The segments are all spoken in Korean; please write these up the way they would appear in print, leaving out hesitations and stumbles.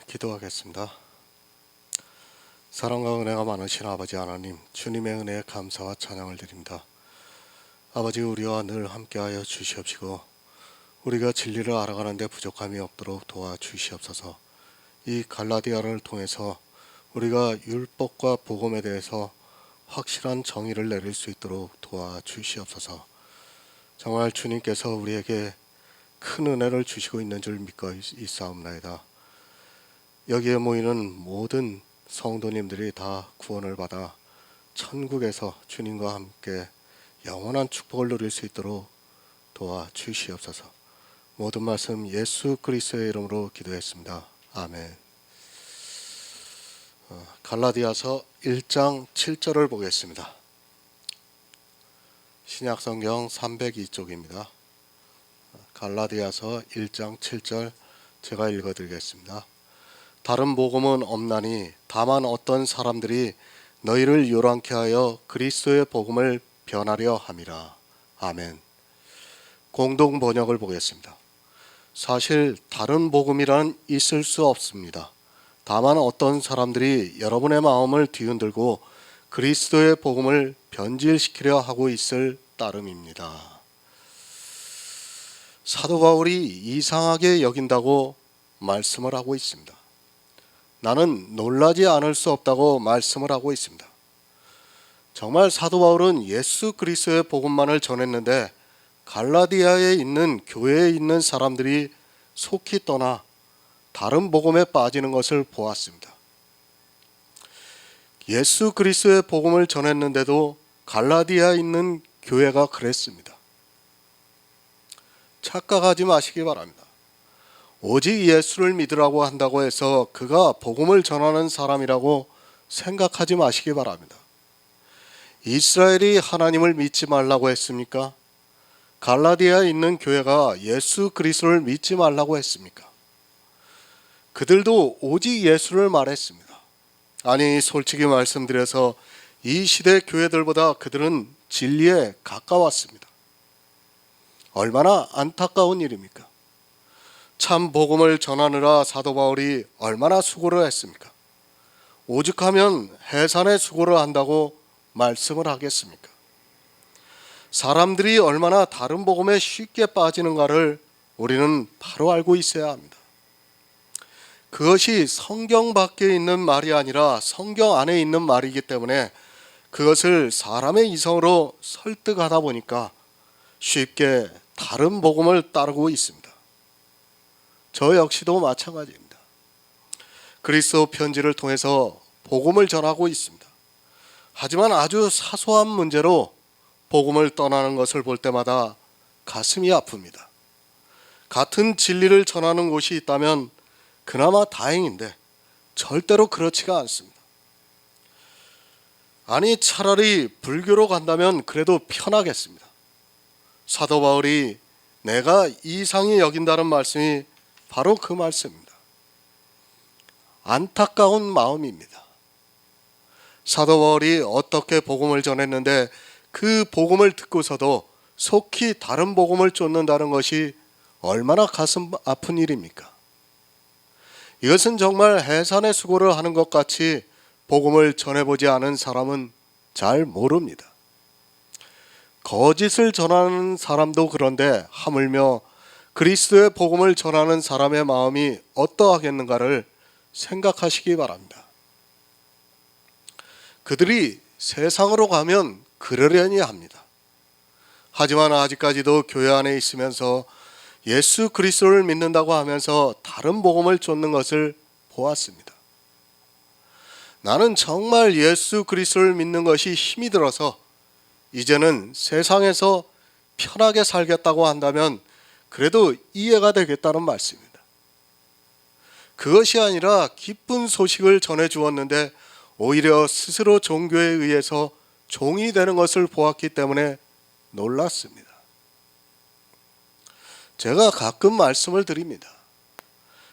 기도하겠습니다. 사랑과 은혜가 많으신 아버지 하나님, 주님의 은혜에 감사와 찬양을 드립니다. 아버지, 우리와 늘 함께하여 주시옵시고 우리가 진리를 알아가는 데 부족함이 없도록 도와주시옵소서. 이 갈라디아를 통해서 우리가 율법과 복음에 대해서 확실한 정의를 내릴 수 있도록 도와주시옵소서. 정말 주님께서 우리에게 큰 은혜를 주시고 있는 줄 믿고 있사옵나이다. 여기에 모이는 모든 성도님들이 다 구원을 받아 천국에서 주님과 함께 영원한 축복을 누릴 수 있도록 도와주시옵소서. 모든 말씀 예수 그리스도의 이름으로 기도했습니다. 아멘. 갈라디아서 1장 7절을 보겠습니다. 신약성경 302쪽입니다. 갈라디아서 1장 7절 제가 읽어드리겠습니다. 다른 복음은 없나니 다만 어떤 사람들이 너희를 요란케 하여 그리스도의 복음을 변하려 함이라. 아멘. 공동 번역을 보겠습니다. 사실 다른 복음이란 있을 수 없습니다. 다만 어떤 사람들이 여러분의 마음을 뒤흔들고 그리스도의 복음을 변질시키려 하고 있을 따름입니다. 사도 바울이 이상하게 여긴다고 말씀을 하고 있습니다. 나는 놀라지 않을 수 없다고 말씀을 하고 있습니다. 정말 사도 바울은 예수 그리스도의 복음만을 전했는데 갈라디아에 있는 교회에 있는 사람들이 속히 떠나 다른 복음에 빠지는 것을 보았습니다. 예수 그리스도의 복음을 전했는데도 갈라디아에 있는 교회가 그랬습니다. 착각하지 마시기 바랍니다. 오직 예수를 믿으라고 한다고 해서 그가 복음을 전하는 사람이라고 생각하지 마시기 바랍니다. 이스라엘이 하나님을 믿지 말라고 했습니까? 갈라디아에 있는 교회가 예수 그리스도를 믿지 말라고 했습니까? 그들도 오직 예수를 말했습니다. 아니, 솔직히 말씀드려서 이 시대 교회들보다 그들은 진리에 가까웠습니다. 얼마나 안타까운 일입니까? 참 복음을 전하느라 사도 바울이 얼마나 수고를 했습니까? 오죽하면 해산의 수고를 한다고 말씀을 하겠습니까? 사람들이 얼마나 다른 복음에 쉽게 빠지는가를 우리는 바로 알고 있어야 합니다. 그것이 성경 밖에 있는 말이 아니라 성경 안에 있는 말이기 때문에 그것을 사람의 이성으로 설득하다 보니까 쉽게 다른 복음을 따르고 있습니다. 저 역시도 마찬가지입니다. 그리스도 편지를 통해서 복음을 전하고 있습니다. 하지만 아주 사소한 문제로 복음을 떠나는 것을 볼 때마다 가슴이 아픕니다. 같은 진리를 전하는 곳이 있다면 그나마 다행인데 절대로 그렇지가 않습니다. 아니, 차라리 불교로 간다면 그래도 편하겠습니다. 사도 바울이 내가 이상히 여긴다는 말씀이 바로 그 말씀입니다. 안타까운 마음입니다. 사도 바울이 어떻게 복음을 전했는데 그 복음을 듣고서도 속히 다른 복음을 쫓는다는 것이 얼마나 가슴 아픈 일입니까? 이것은 정말 해산의 수고를 하는 것 같이 복음을 전해보지 않은 사람은 잘 모릅니다. 거짓을 전하는 사람도 그런데 하물며 그리스도의 복음을 전하는 사람의 마음이 어떠하겠는가를 생각하시기 바랍니다. 그들이 세상으로 가면 그러려니 합니다. 하지만 아직까지도 교회 안에 있으면서 예수 그리스도를 믿는다고 하면서 다른 복음을 쫓는 것을 보았습니다. 나는 정말 예수 그리스도를 믿는 것이 힘이 들어서 이제는 세상에서 편하게 살겠다고 한다면 그래도 이해가 되겠다는 말씀입니다. 그것이 아니라 기쁜 소식을 전해 주었는데 오히려 스스로 종교에 의해서 종이 되는 것을 보았기 때문에 놀랐습니다. 제가 가끔 말씀을 드립니다.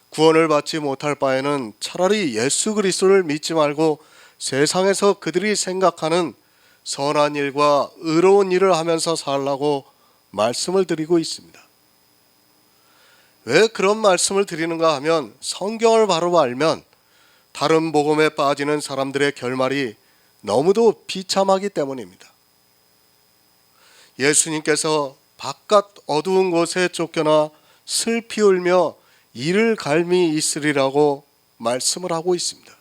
구원을 받지 못할 바에는 차라리 예수 그리스도를 믿지 말고 세상에서 그들이 생각하는 선한 일과 의로운 일을 하면서 살라고 말씀을 드리고 있습니다. 왜 그런 말씀을 드리는가 하면 성경을 바로 알면 다른 복음에 빠지는 사람들의 결말이 너무도 비참하기 때문입니다. 예수님께서 바깥 어두운 곳에 쫓겨나 슬피 울며 이를 갈미 있으리라고 말씀을 하고 있습니다.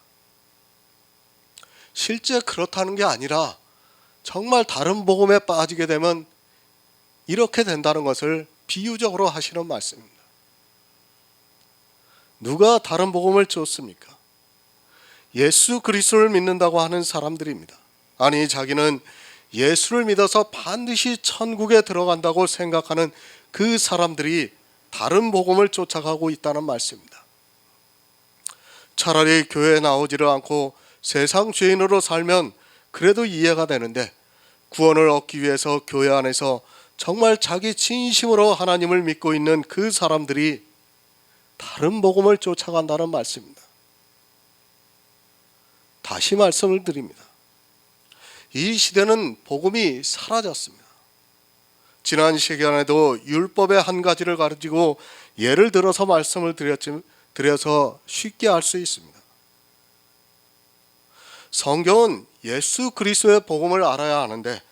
실제 그렇다는 게 아니라 정말 다른 복음에 빠지게 되면 이렇게 된다는 것을 비유적으로 하시는 말씀입니다. 누가 다른 복음을 쫓습니까? 예수 그리스도를 믿는다고 하는 사람들입니다. 아니, 자기는 예수를 믿어서 반드시 천국에 들어간다고 생각하는 그 사람들이 다른 복음을 쫓아가고 있다는 말씀입니다. 차라리 교회에 나오지를 않고 세상 죄인으로 살면 그래도 이해가 되는데, 구원을 얻기 위해서 교회 안에서 정말 자기 진심으로 하나님을 믿고 있는 그 사람들이 다른 복음을 쫓아간다는 말씀입니다. 다시 말씀을 드립니다. 이 시대는 복음이 사라졌습니다. 지난 시간에도 율법의 한 가지를 가지고 예를 들어서 말씀을 드려서 쉽게 알 수 있습니다. 성경은 예수 그리스도의 복음을 알아야 하는데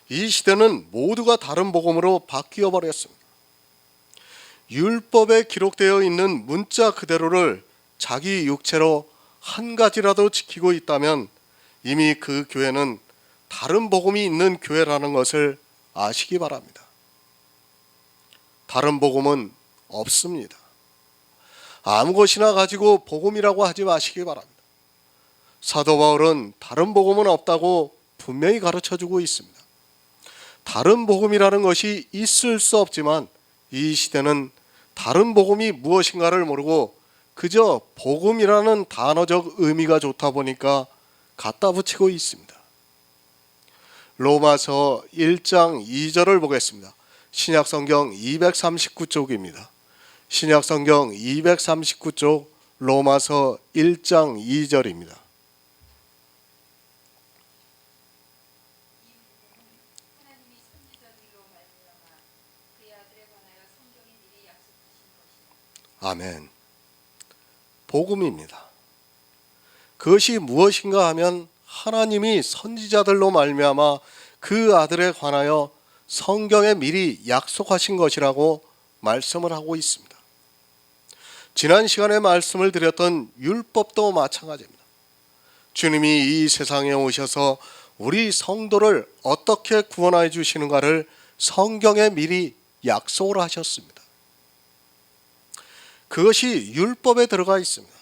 이 시대는 모두가 다른 복음으로 바뀌어 버렸습니다. 율법에 기록되어 있는 문자 그대로를 자기 육체로 한 가지라도 지키고 있다면 이미 그 교회는 다른 복음이 있는 교회라는 것을 아시기 바랍니다. 다른 복음은 없습니다. 아무 것이나 가지고 복음이라고 하지 마시기 바랍니다. 사도 바울은 다른 복음은 없다고 분명히 가르쳐주고 있습니다. 다른 복음이라는 것이 있을 수 없지만 이 시대는 다른 복음이 무엇인가를 모르고 그저 복음이라는 단어적 의미가 좋다 보니까 갖다 붙이고 있습니다. 로마서 1장 2절을 보겠습니다. 신약성경 239쪽입니다. 신약성경 239쪽 로마서 1장 2절입니다. 아멘. 복음입니다. 그것이 무엇인가 하면 하나님이 선지자들로 말미암아 그 아들에 관하여 성경에 미리 약속하신 것이라고 말씀을 하고 있습니다. 지난 시간에 말씀을 드렸던 율법도 마찬가지입니다. 주님이 이 세상에 오셔서 우리 성도를 어떻게 구원해 주시는가를 성경에 미리 약속을 하셨습니다. 그것이 율법에 들어가 있습니다.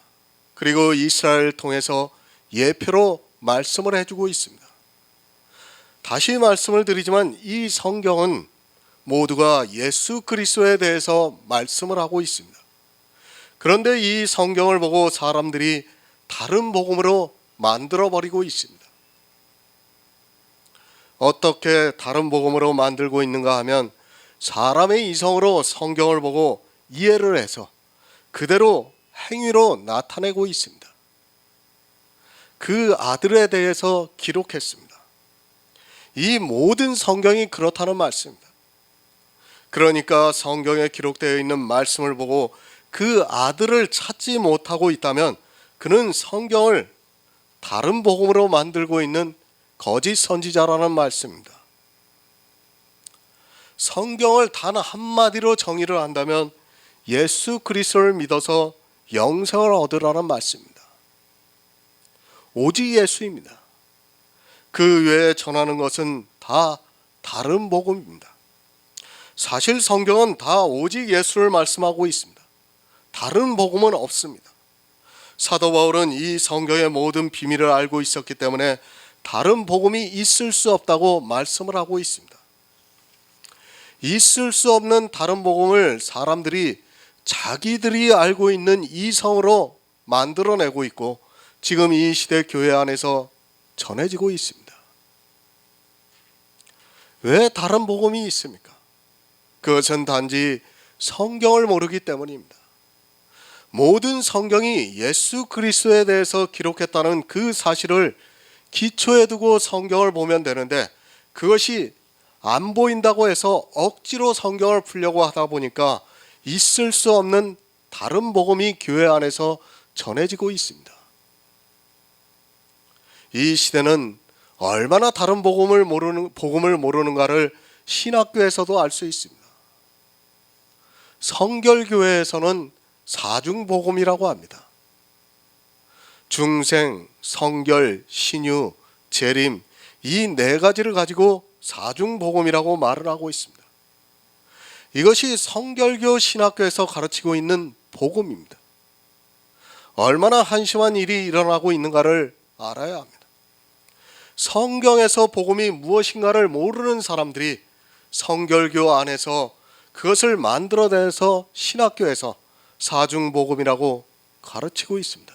그리고 이스라엘을 통해서 예표로 말씀을 해주고 있습니다. 다시 말씀을 드리지만 이 성경은 모두가 예수 그리스도에 대해서 말씀을 하고 있습니다. 그런데 이 성경을 보고 사람들이 다른 복음으로 만들어버리고 있습니다. 어떻게 다른 복음으로 만들고 있는가 하면 사람의 이성으로 성경을 보고 이해를 해서 그대로 행위로 나타내고 있습니다. 그 아들에 대해서 기록했습니다. 이 모든 성경이 그렇다는 말씀입니다. 그러니까 성경에 기록되어 있는 말씀을 보고 그 아들을 찾지 못하고 있다면 그는 성경을 다른 복음으로 만들고 있는 거짓 선지자라는 말씀입니다. 성경을 단 한마디로 정의를 한다면 예수 그리스도를 믿어서 영생을 얻으라는 말씀입니다. 오직 예수입니다. 그 외에 전하는 것은 다 다른 복음입니다. 사실 성경은 다 오직 예수를 말씀하고 있습니다. 다른 복음은 없습니다. 사도 바울은 이 성경의 모든 비밀을 알고 있었기 때문에 다른 복음이 있을 수 없다고 말씀을 하고 있습니다. 있을 수 없는 다른 복음을 사람들이 자기들이 알고 있는 이성으로 만들어내고 있고 지금 이 시대 교회 안에서 전해지고 있습니다. 왜 다른 복음이 있습니까? 그것은 단지 성경을 모르기 때문입니다. 모든 성경이 예수 그리스도에 대해서 기록했다는 그 사실을 기초에 두고 성경을 보면 되는데 그것이 안 보인다고 해서 억지로 성경을 풀려고 하다 보니까 있을 수 없는 다른 복음이 교회 안에서 전해지고 있습니다. 이 시대는 얼마나 다른 복음을 모르는가를 신학교에서도 알 수 있습니다. 성결교회에서는 사중복음이라고 합니다. 중생, 성결, 신유, 재림 이 네 가지를 가지고 사중복음이라고 말을 하고 있습니다. 이것이 성결교 신학교에서 가르치고 있는 복음입니다. 얼마나 한심한 일이 일어나고 있는가를 알아야 합니다. 성경에서 복음이 무엇인가를 모르는 사람들이 성결교 안에서 그것을 만들어내서 신학교에서 사중복음이라고 가르치고 있습니다.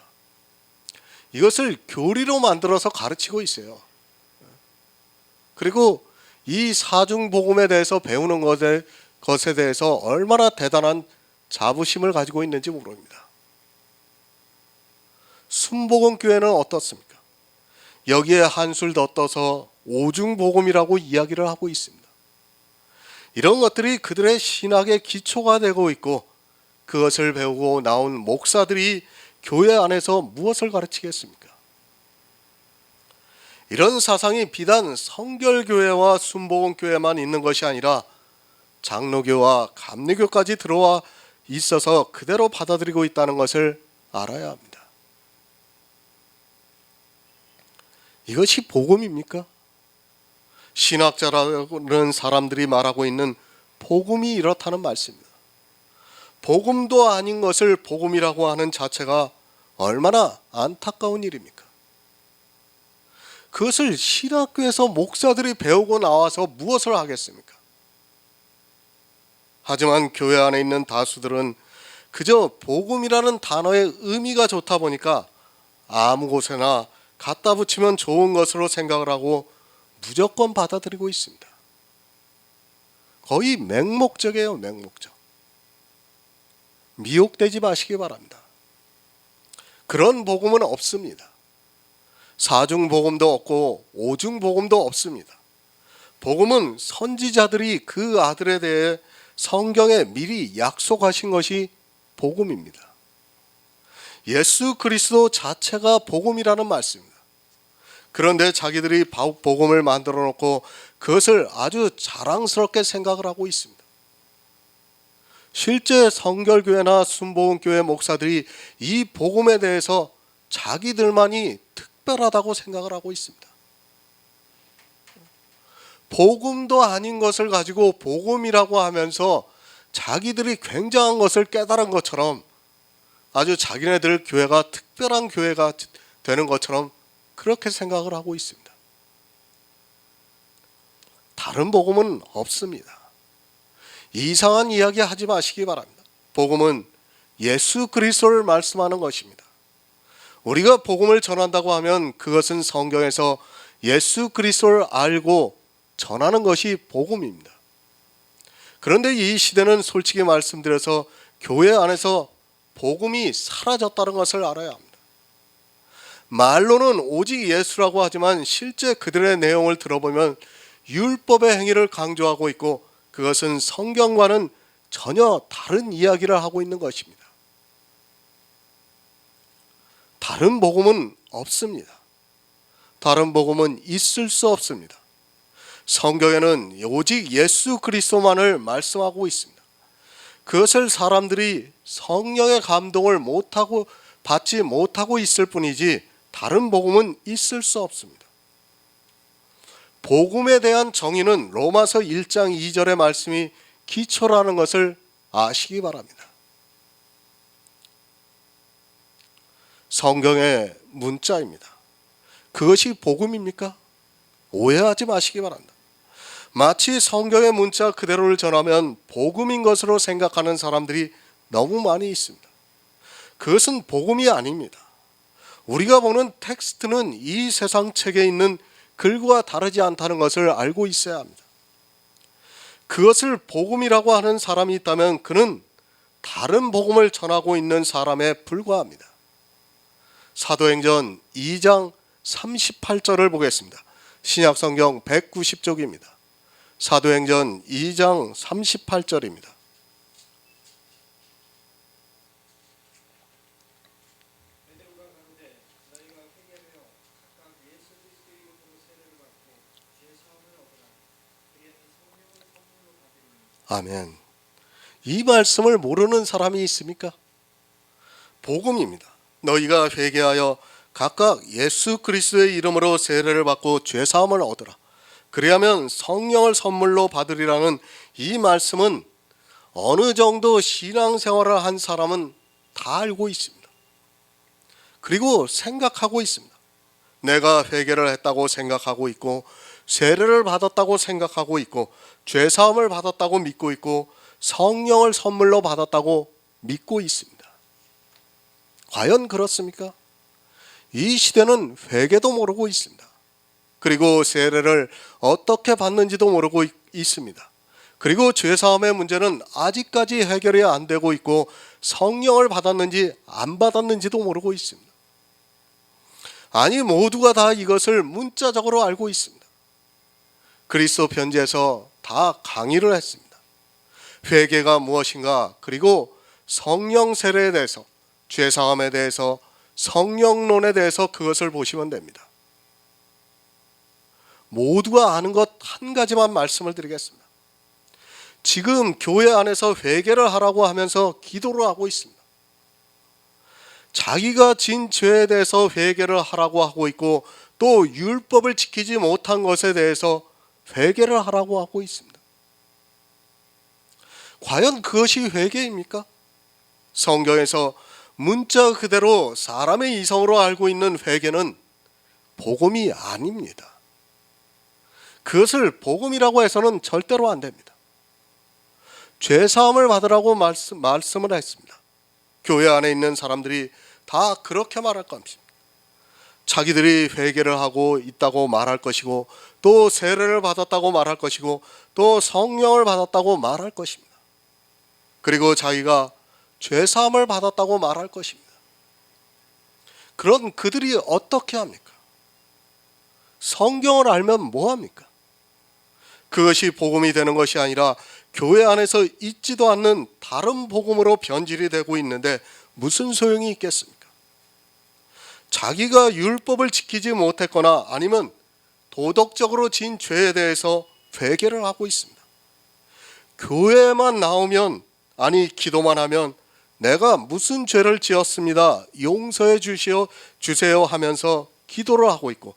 이것을 교리로 만들어서 가르치고 있어요. 그리고 이 사중복음에 대해서 배우는 것에 대해서 얼마나 대단한 자부심을 가지고 있는지 모릅니다. 순복음교회는 어떻습니까? 여기에 한술 더 떠서 오중복음이라고 이야기를 하고 있습니다. 이런 것들이 그들의 신학의 기초가 되고 있고 그것을 배우고 나온 목사들이 교회 안에서 무엇을 가르치겠습니까? 이런 사상이 비단 성결교회와 순복음교회만 있는 것이 아니라 장로교와 감리교까지 들어와 있어서 그대로 받아들이고 있다는 것을 알아야 합니다. 이것이 복음입니까? 신학자라는 사람들이 말하고 있는 복음이 이렇다는 말씀입니다. 복음도 아닌 것을 복음이라고 하는 자체가 얼마나 안타까운 일입니까? 그것을 신학교에서 목사들이 배우고 나와서 무엇을 하겠습니까? 하지만 교회 안에 있는 다수들은 그저 복음이라는 단어의 의미가 좋다 보니까 아무 곳에나 갖다 붙이면 좋은 것으로 생각을 하고 무조건 받아들이고 있습니다. 거의 맹목적이에요, 맹목적. 미혹되지 마시기 바랍니다. 그런 복음은 없습니다. 사중복음도 없고 오중복음도 없습니다. 복음은 선지자들이 그 아들에 대해 성경에 미리 약속하신 것이 복음입니다. 예수 그리스도 자체가 복음이라는 말씀입니다. 그런데 자기들이 복음을 만들어 놓고 그것을 아주 자랑스럽게 생각을 하고 있습니다. 실제 성결교회나 순복음교회 목사들이 이 복음에 대해서 자기들만이 특별하다고 생각을 하고 있습니다. 복음도 아닌 것을 가지고 복음이라고 하면서 자기들이 굉장한 것을 깨달은 것처럼 아주 자기네들 교회가 특별한 교회가 되는 것처럼 그렇게 생각을 하고 있습니다. 다른 복음은 없습니다. 이상한 이야기 하지 마시기 바랍니다. 복음은 예수 그리스도를 말씀하는 것입니다. 우리가 복음을 전한다고 하면 그것은 성경에서 예수 그리스도를 알고 전하는 것이 복음입니다. 그런데 이 시대는 솔직히 말씀드려서 교회 안에서 복음이 사라졌다는 것을 알아야 합니다. 말로는 오직 예수라고 하지만 실제 그들의 내용을 들어보면 율법의 행위를 강조하고 있고 그것은 성경과는 전혀 다른 이야기를 하고 있는 것입니다. 다른 복음은 없습니다. 다른 복음은 있을 수 없습니다. 성경에는 오직 예수 그리스도만을 말씀하고 있습니다. 그것을 사람들이 성령의 감동을 받지 못하고 있을 뿐이지 다른 복음은 있을 수 없습니다. 복음에 대한 정의는 로마서 1장 2절의 말씀이 기초라는 것을 아시기 바랍니다. 성경의 문자입니다. 그것이 복음입니까? 오해하지 마시기 바랍니다. 마치 성경의 문자 그대로를 전하면 복음인 것으로 생각하는 사람들이 너무 많이 있습니다. 그것은 복음이 아닙니다. 우리가 보는 텍스트는 이 세상 책에 있는 글과 다르지 않다는 것을 알고 있어야 합니다. 그것을 복음이라고 하는 사람이 있다면 그는 다른 복음을 전하고 있는 사람에 불과합니다. 사도행전 2장 38절을 보겠습니다. 신약성경 190쪽입니다. 사도행전 2장 38절입니다. 아멘. 이 말씀을 모르는 사람이 있습니까? 복음입니다. 너희가 회개하여 각각 예수 그리스도의 이름으로 세례를 받고 죄 사함을 얻으라. 그리하면 성령을 선물로 받으리라는 이 말씀은 어느 정도 신앙생활을 한 사람은 다 알고 있습니다. 그리고 생각하고 있습니다. 내가 회개를 했다고 생각하고 있고, 세례를 받았다고 생각하고 있고, 죄 사함을 받았다고 믿고 있고, 성령을 선물로 받았다고 믿고 있습니다. 과연 그렇습니까? 이 시대는 회개도 모르고 있습니다. 그리고 세례를 어떻게 받는지도 모르고 있습니다. 그리고 죄사함의 문제는 아직까지 해결이 안 되고 있고, 성령을 받았는지 안 받았는지도 모르고 있습니다. 아니, 모두가 다 이것을 문자적으로 알고 있습니다. 그리스도 편지에서 다 강의를 했습니다. 회개가 무엇인가, 그리고 성령 세례에 대해서, 죄사함에 대해서, 성령론에 대해서 그것을 보시면 됩니다. 모두가 아는 것 한 가지만 말씀을 드리겠습니다. 지금 교회 안에서 회개를 하라고 하면서 기도를 하고 있습니다. 자기가 진 죄에 대해서 회개를 하라고 하고 있고, 또 율법을 지키지 못한 것에 대해서 회개를 하라고 하고 있습니다. 과연 그것이 회개입니까? 성경에서 문자 그대로 사람의 이성으로 알고 있는 회개는 복음이 아닙니다. 그것을 복음이라고 해서는 절대로 안 됩니다. 죄사함을 받으라고 말씀을 했습니다. 교회 안에 있는 사람들이 다 그렇게 말할 겁니다. 자기들이 회개를 하고 있다고 말할 것이고, 또 세례를 받았다고 말할 것이고, 또 성령을 받았다고 말할 것입니다. 그리고 자기가 죄사함을 받았다고 말할 것입니다. 그런 그들이 어떻게 합니까? 성경을 알면 뭐합니까? 그것이 복음이 되는 것이 아니라 교회 안에서 있지도 않는 다른 복음으로 변질이 되고 있는데 무슨 소용이 있겠습니까? 자기가 율법을 지키지 못했거나 아니면 도덕적으로 진 죄에 대해서 회개를 하고 있습니다. 교회에만 나오면, 아니 기도만 하면 내가 무슨 죄를 지었습니다, 용서해 주세요 하면서 기도를 하고 있고,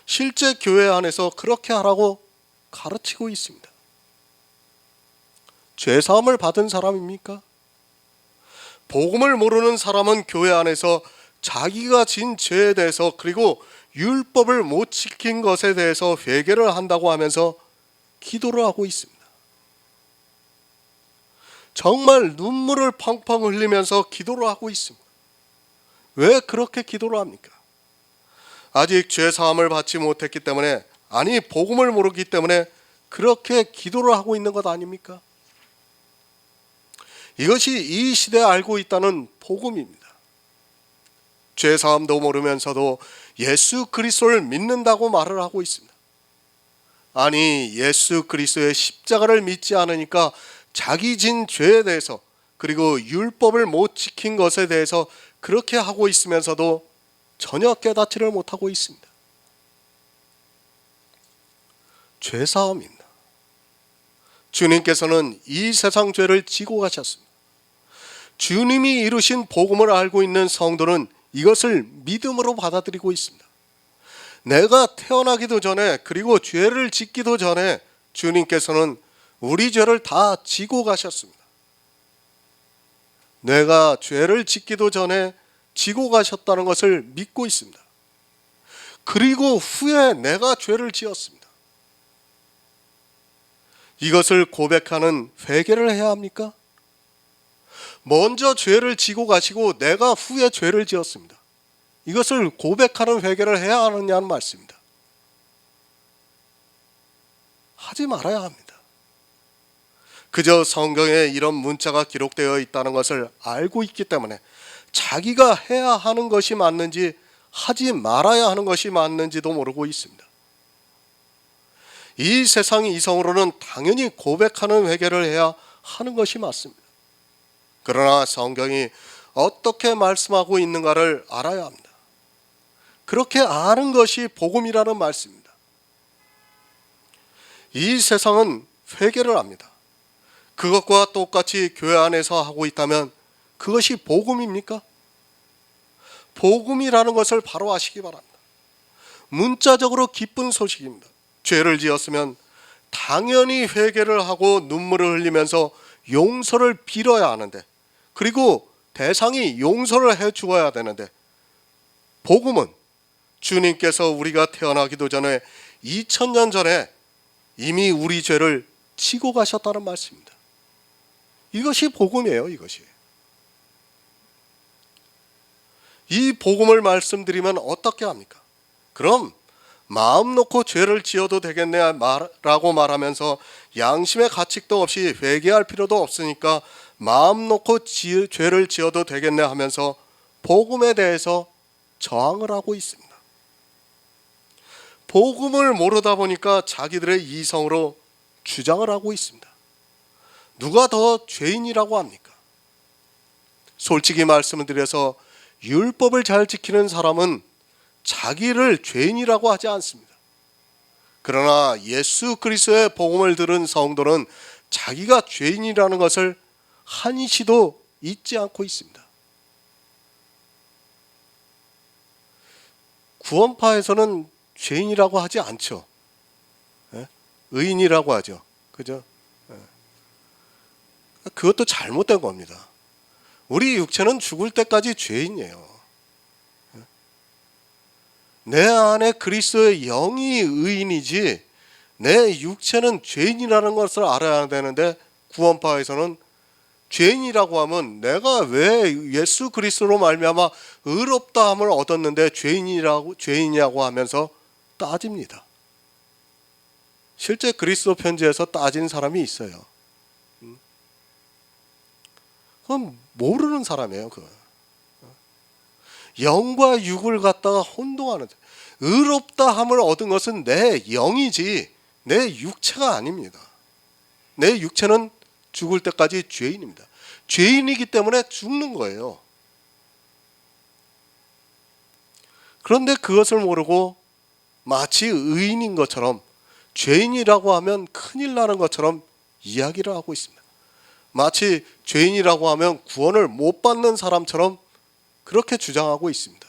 실제 교회 안에서 그렇게 하라고 가르치고 있습니다. 죄사함을 받은 사람입니까? 복음을 모르는 사람은 교회 안에서 자기가 진 죄에 대해서, 그리고 율법을 못 지킨 것에 대해서 회개를 한다고 하면서 기도를 하고 있습니다. 정말 눈물을 펑펑 흘리면서 기도를 하고 있습니다. 왜 그렇게 기도를 합니까? 아직 죄사함을 받지 못했기 때문에, 아니 복음을 모르기 때문에 그렇게 기도를 하고 있는 것 아닙니까? 이것이 이 시대에 알고 있다는 복음입니다. 죄사함도 모르면서도 예수 그리스도를 믿는다고 말을 하고 있습니다. 아니 예수 그리스도의 십자가를 믿지 않으니까 자기 진 죄에 대해서, 그리고 율법을 못 지킨 것에 대해서 그렇게 하고 있으면서도 전혀 깨닫지를 못하고 있습니다. 죄사함입니다. 주님께서는 이 세상 죄를 지고 가셨습니다. 주님이 이루신 복음을 알고 있는 성도는 이것을 믿음으로 받아들이고 있습니다. 내가 태어나기도 전에, 그리고 죄를 짓기도 전에 주님께서는 우리 죄를 다 지고 가셨습니다. 내가 죄를 짓기도 전에 지고 가셨다는 것을 믿고 있습니다. 그리고 후에 내가 죄를 지었습니다. 이것을 고백하는 회개를 해야 합니까? 먼저 죄를 지고 가시고 내가 후에 죄를 지었습니다. 이것을 고백하는 회개를 해야 하느냐는 말씀입니다. 하지 말아야 합니다. 그저 성경에 이런 문자가 기록되어 있다는 것을 알고 있기 때문에 자기가 해야 하는 것이 맞는지 하지 말아야 하는 것이 맞는지도 모르고 있습니다. 이 세상의 이성으로는 당연히 고백하는 회개를 해야 하는 것이 맞습니다. 그러나 성경이 어떻게 말씀하고 있는가를 알아야 합니다. 그렇게 아는 것이 복음이라는 말씀입니다. 이 세상은 회개를 합니다. 그것과 똑같이 교회 안에서 하고 있다면 그것이 복음입니까? 복음이라는 것을 바로 아시기 바랍니다. 문자적으로 기쁜 소식입니다. 죄를 지었으면 당연히 회개를 하고 눈물을 흘리면서 용서를 빌어야 하는데, 그리고 대상이 용서를 해 주어야 되는데, 복음은 주님께서 우리가 태어나기도 전에 2000년 전에 이미 우리 죄를 지고 가셨다는 말씀입니다. 이것이 복음이에요. 이것이. 이 복음을 말씀드리면 어떻게 합니까? 그럼 마음 놓고 죄를 지어도 되겠네 라고 말하면서 양심의 가책도 없이 회개할 필요도 없으니까 마음 놓고 죄를 지어도 되겠네 하면서 복음에 대해서 저항을 하고 있습니다. 복음을 모르다 보니까 자기들의 이성으로 주장을 하고 있습니다. 누가 더 죄인이라고 합니까? 솔직히 말씀을 드려서 율법을 잘 지키는 사람은 자기를 죄인이라고 하지 않습니다. 그러나 예수 그리스도의 복음을 들은 성도는 자기가 죄인이라는 것을 한시도 잊지 않고 있습니다. 구원파에서는 죄인이라고 하지 않죠. 의인이라고 하죠. 그죠? 그것도 잘못된 겁니다. 우리 육체는 죽을 때까지 죄인이에요. 내 안에 그리스도의 영이 의인이지 내 육체는 죄인이라는 것을 알아야 되는데, 구원파에서는 죄인이라고 하면 내가 왜 예수 그리스도로 말미암아 의롭다함을 얻었는데 죄인이냐고 하면서 따집니다. 실제 그리스도 편지에서 따진 사람이 있어요. 그건 모르는 사람이에요. 그거. 영과 육을 갖다가 혼동하는, 의롭다함을 얻은 것은 내 영이지 내 육체가 아닙니다. 내 육체는 죽을 때까지 죄인입니다. 죄인이기 때문에 죽는 거예요. 그런데 그것을 모르고 마치 의인인 것처럼, 죄인이라고 하면 큰일 나는 것처럼 이야기를 하고 있습니다. 마치 죄인이라고 하면 구원을 못 받는 사람처럼 그렇게 주장하고 있습니다.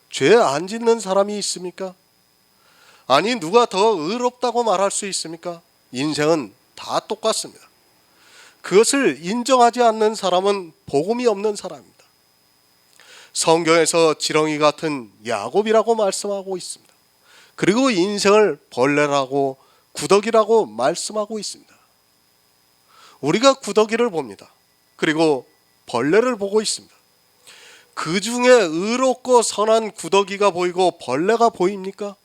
죄 안 짓는 사람이 있습니까? 아니, 누가 더 의롭다고 말할 수 있습니까? 인생은 다 똑같습니다. 그것을 인정하지 않는 사람은 복음이 없는 사람입니다. 성경에서 지렁이 같은 야곱이라고 말씀하고 있습니다. 그리고 인생을 벌레라고 구더기라고 말씀하고 있습니다. 우리가 구더기를 봅니다. 그리고 벌레를 보고 있습니다. 그 중에 의롭고 선한 구더기가 보이고 벌레가 보입니까?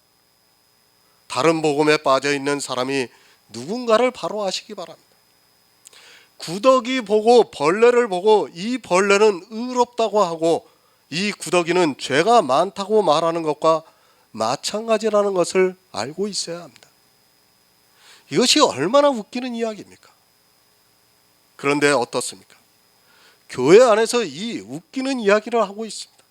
다른 복음에 빠져 있는 사람이 누군가를 바로 아시기 바랍니다. 구더기 보고 벌레를 보고 이 벌레는 의롭다고 하고 이 구더기는 죄가 많다고 말하는 것과 마찬가지라는 것을 알고 있어야 합니다. 이것이 얼마나 웃기는 이야기입니까? 그런데 어떻습니까? 교회 안에서 이 웃기는 이야기를 하고 있습니다.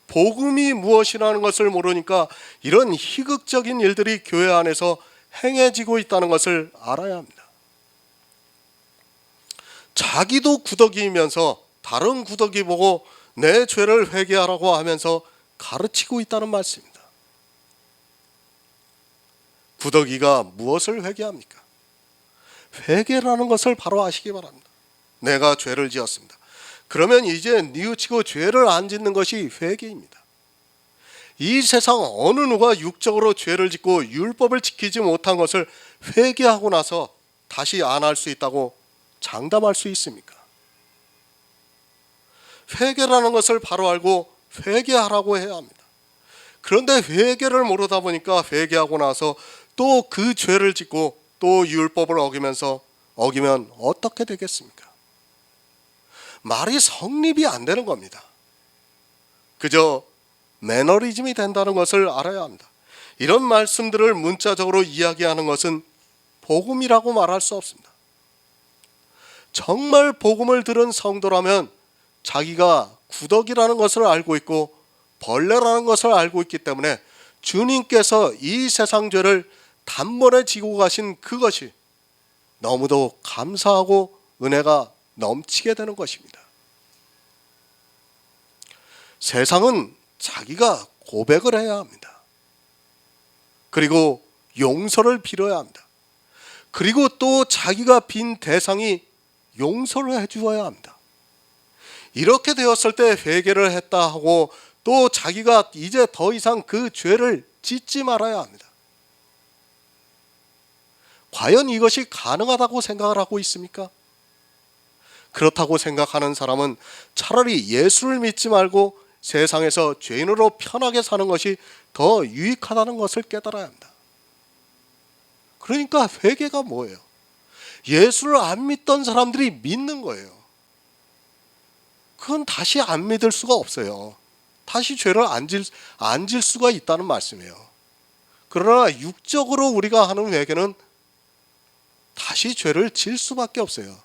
복음이 무엇이라는 것을 모르니까 이런 희극적인 일들이 교회 안에서 행해지고 있다는 것을 알아야 합니다. 자기도 구더기이면서 다른 구더기 보고 내 죄를 회개하라고 하면서 가르치고 있다는 말씀입니다. 구더기가 무엇을 회개합니까? 회개라는 것을 바로 아시기 바랍니다. 내가 죄를 지었습니다. 그러면 이제 뉘우치고 죄를 안 짓는 것이 회개입니다. 이 세상 어느 누가 육적으로 죄를 짓고 율법을 지키지 못한 것을 회개하고 나서 다시 안 할 수 있다고 장담할 수 있습니까? 회개라는 것을 바로 알고 회개하라고 해야 합니다. 그런데 회개를 모르다 보니까 회개하고 나서 또 그 죄를 짓고 또 율법을 어기면 어떻게 되겠습니까? 말이 성립이 안 되는 겁니다. 그저 매너리즘이 된다는 것을 알아야 합니다. 이런 말씀들을 문자적으로 이야기하는 것은 복음이라고 말할 수 없습니다. 정말 복음을 들은 성도라면 자기가 구더기라는 것을 알고 있고 벌레라는 것을 알고 있기 때문에 주님께서 이 세상 죄를 단번에 지고 가신 그것이 너무도 감사하고 은혜가 넘치게 되는 것입니다. 세상은 자기가 고백을 해야 합니다. 그리고 용서를 빌어야 합니다. 그리고 또 자기가 빈 대상이 용서를 해주어야 합니다. 이렇게 되었을 때 회개를 했다 하고 또 자기가 이제 더 이상 그 죄를 짓지 말아야 합니다. 과연 이것이 가능하다고 생각을 하고 있습니까? 그렇다고 생각하는 사람은 차라리 예수를 믿지 말고 세상에서 죄인으로 편하게 사는 것이 더 유익하다는 것을 깨달아야 합니다. 그러니까 회개가 뭐예요? 예수를 안 믿던 사람들이 믿는 거예요. 그건 다시 안 믿을 수가 없어요. 다시 죄를 안 질 수가 있다는 말씀이에요. 그러나 육적으로 우리가 하는 회개는 다시 죄를 질 수밖에 없어요.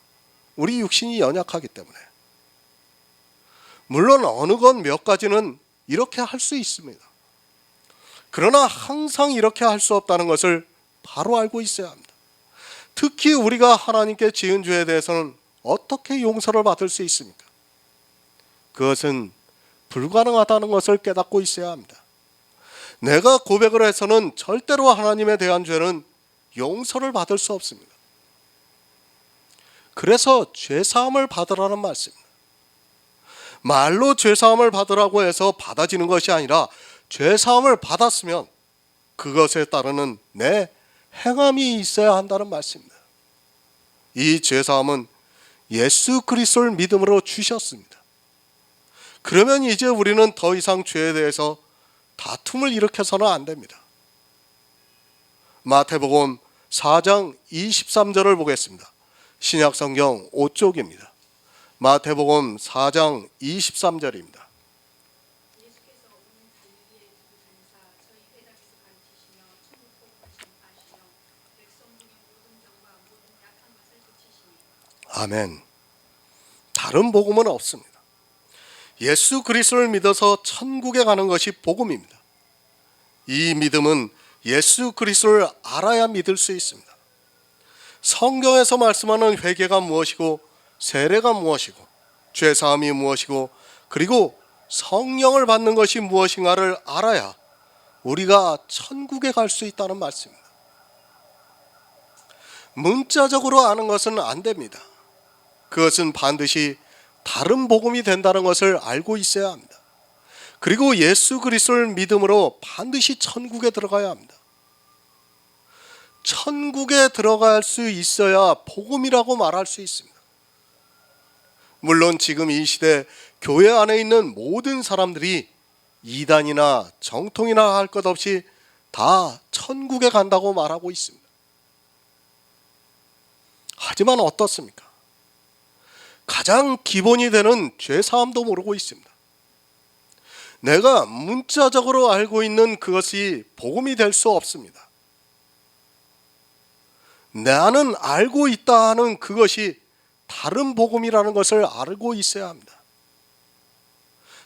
우리 육신이 연약하기 때문에. 물론 어느 것 몇 가지는 이렇게 할 수 있습니다. 그러나 항상 이렇게 할 수 없다는 것을 바로 알고 있어야 합니다. 특히 우리가 하나님께 지은 죄에 대해서는 어떻게 용서를 받을 수 있습니까? 그것은 불가능하다는 것을 깨닫고 있어야 합니다. 내가 고백을 해서는 절대로 하나님에 대한 죄는 용서를 받을 수 없습니다. 그래서 죄사함을 받으라는 말씀입니다. 말로 죄사함을 받으라고 해서 받아지는 것이 아니라 죄사함을 받았으면 그것에 따르는 내 행함이 있어야 한다는 말씀입니다. 이 죄사함은 예수 그리스도를 믿음으로 주셨습니다. 그러면 이제 우리는 더 이상 죄에 대해서 다툼을 일으켜서는 안 됩니다. 마태복음 4장 23절을 보겠습니다. 신약성경 5쪽입니다. 마태복음 4장 23절입니다. 아멘. 다른 복음은 없습니다. 예수 그리스도를 믿어서 천국에 가는 것이 복음입니다. 이 믿음은 예수 그리스도를 알아야 믿을 수 있습니다. 성경에서 말씀하는 회개가 무엇이고 세례가 무엇이고 죄사함이 무엇이고 그리고 성령을 받는 것이 무엇인가를 알아야 우리가 천국에 갈 수 있다는 말씀입니다. 문자적으로 아는 것은 안 됩니다. 그것은 반드시 다른 복음이 된다는 것을 알고 있어야 합니다. 그리고 예수 그리스도를 믿음으로 반드시 천국에 들어가야 합니다. 천국에 들어갈 수 있어야 복음이라고 말할 수 있습니다. 물론 지금 이 시대 교회 안에 있는 모든 사람들이 이단이나 정통이나 할 것 없이 다 천국에 간다고 말하고 있습니다. 하지만 어떻습니까? 가장 기본이 되는 죄사함도 모르고 있습니다. 내가 문자적으로 알고 있는 그것이 복음이 될 수 없습니다. 나는 알고 있다 하는 그것이 다른 복음이라는 것을 알고 있어야 합니다.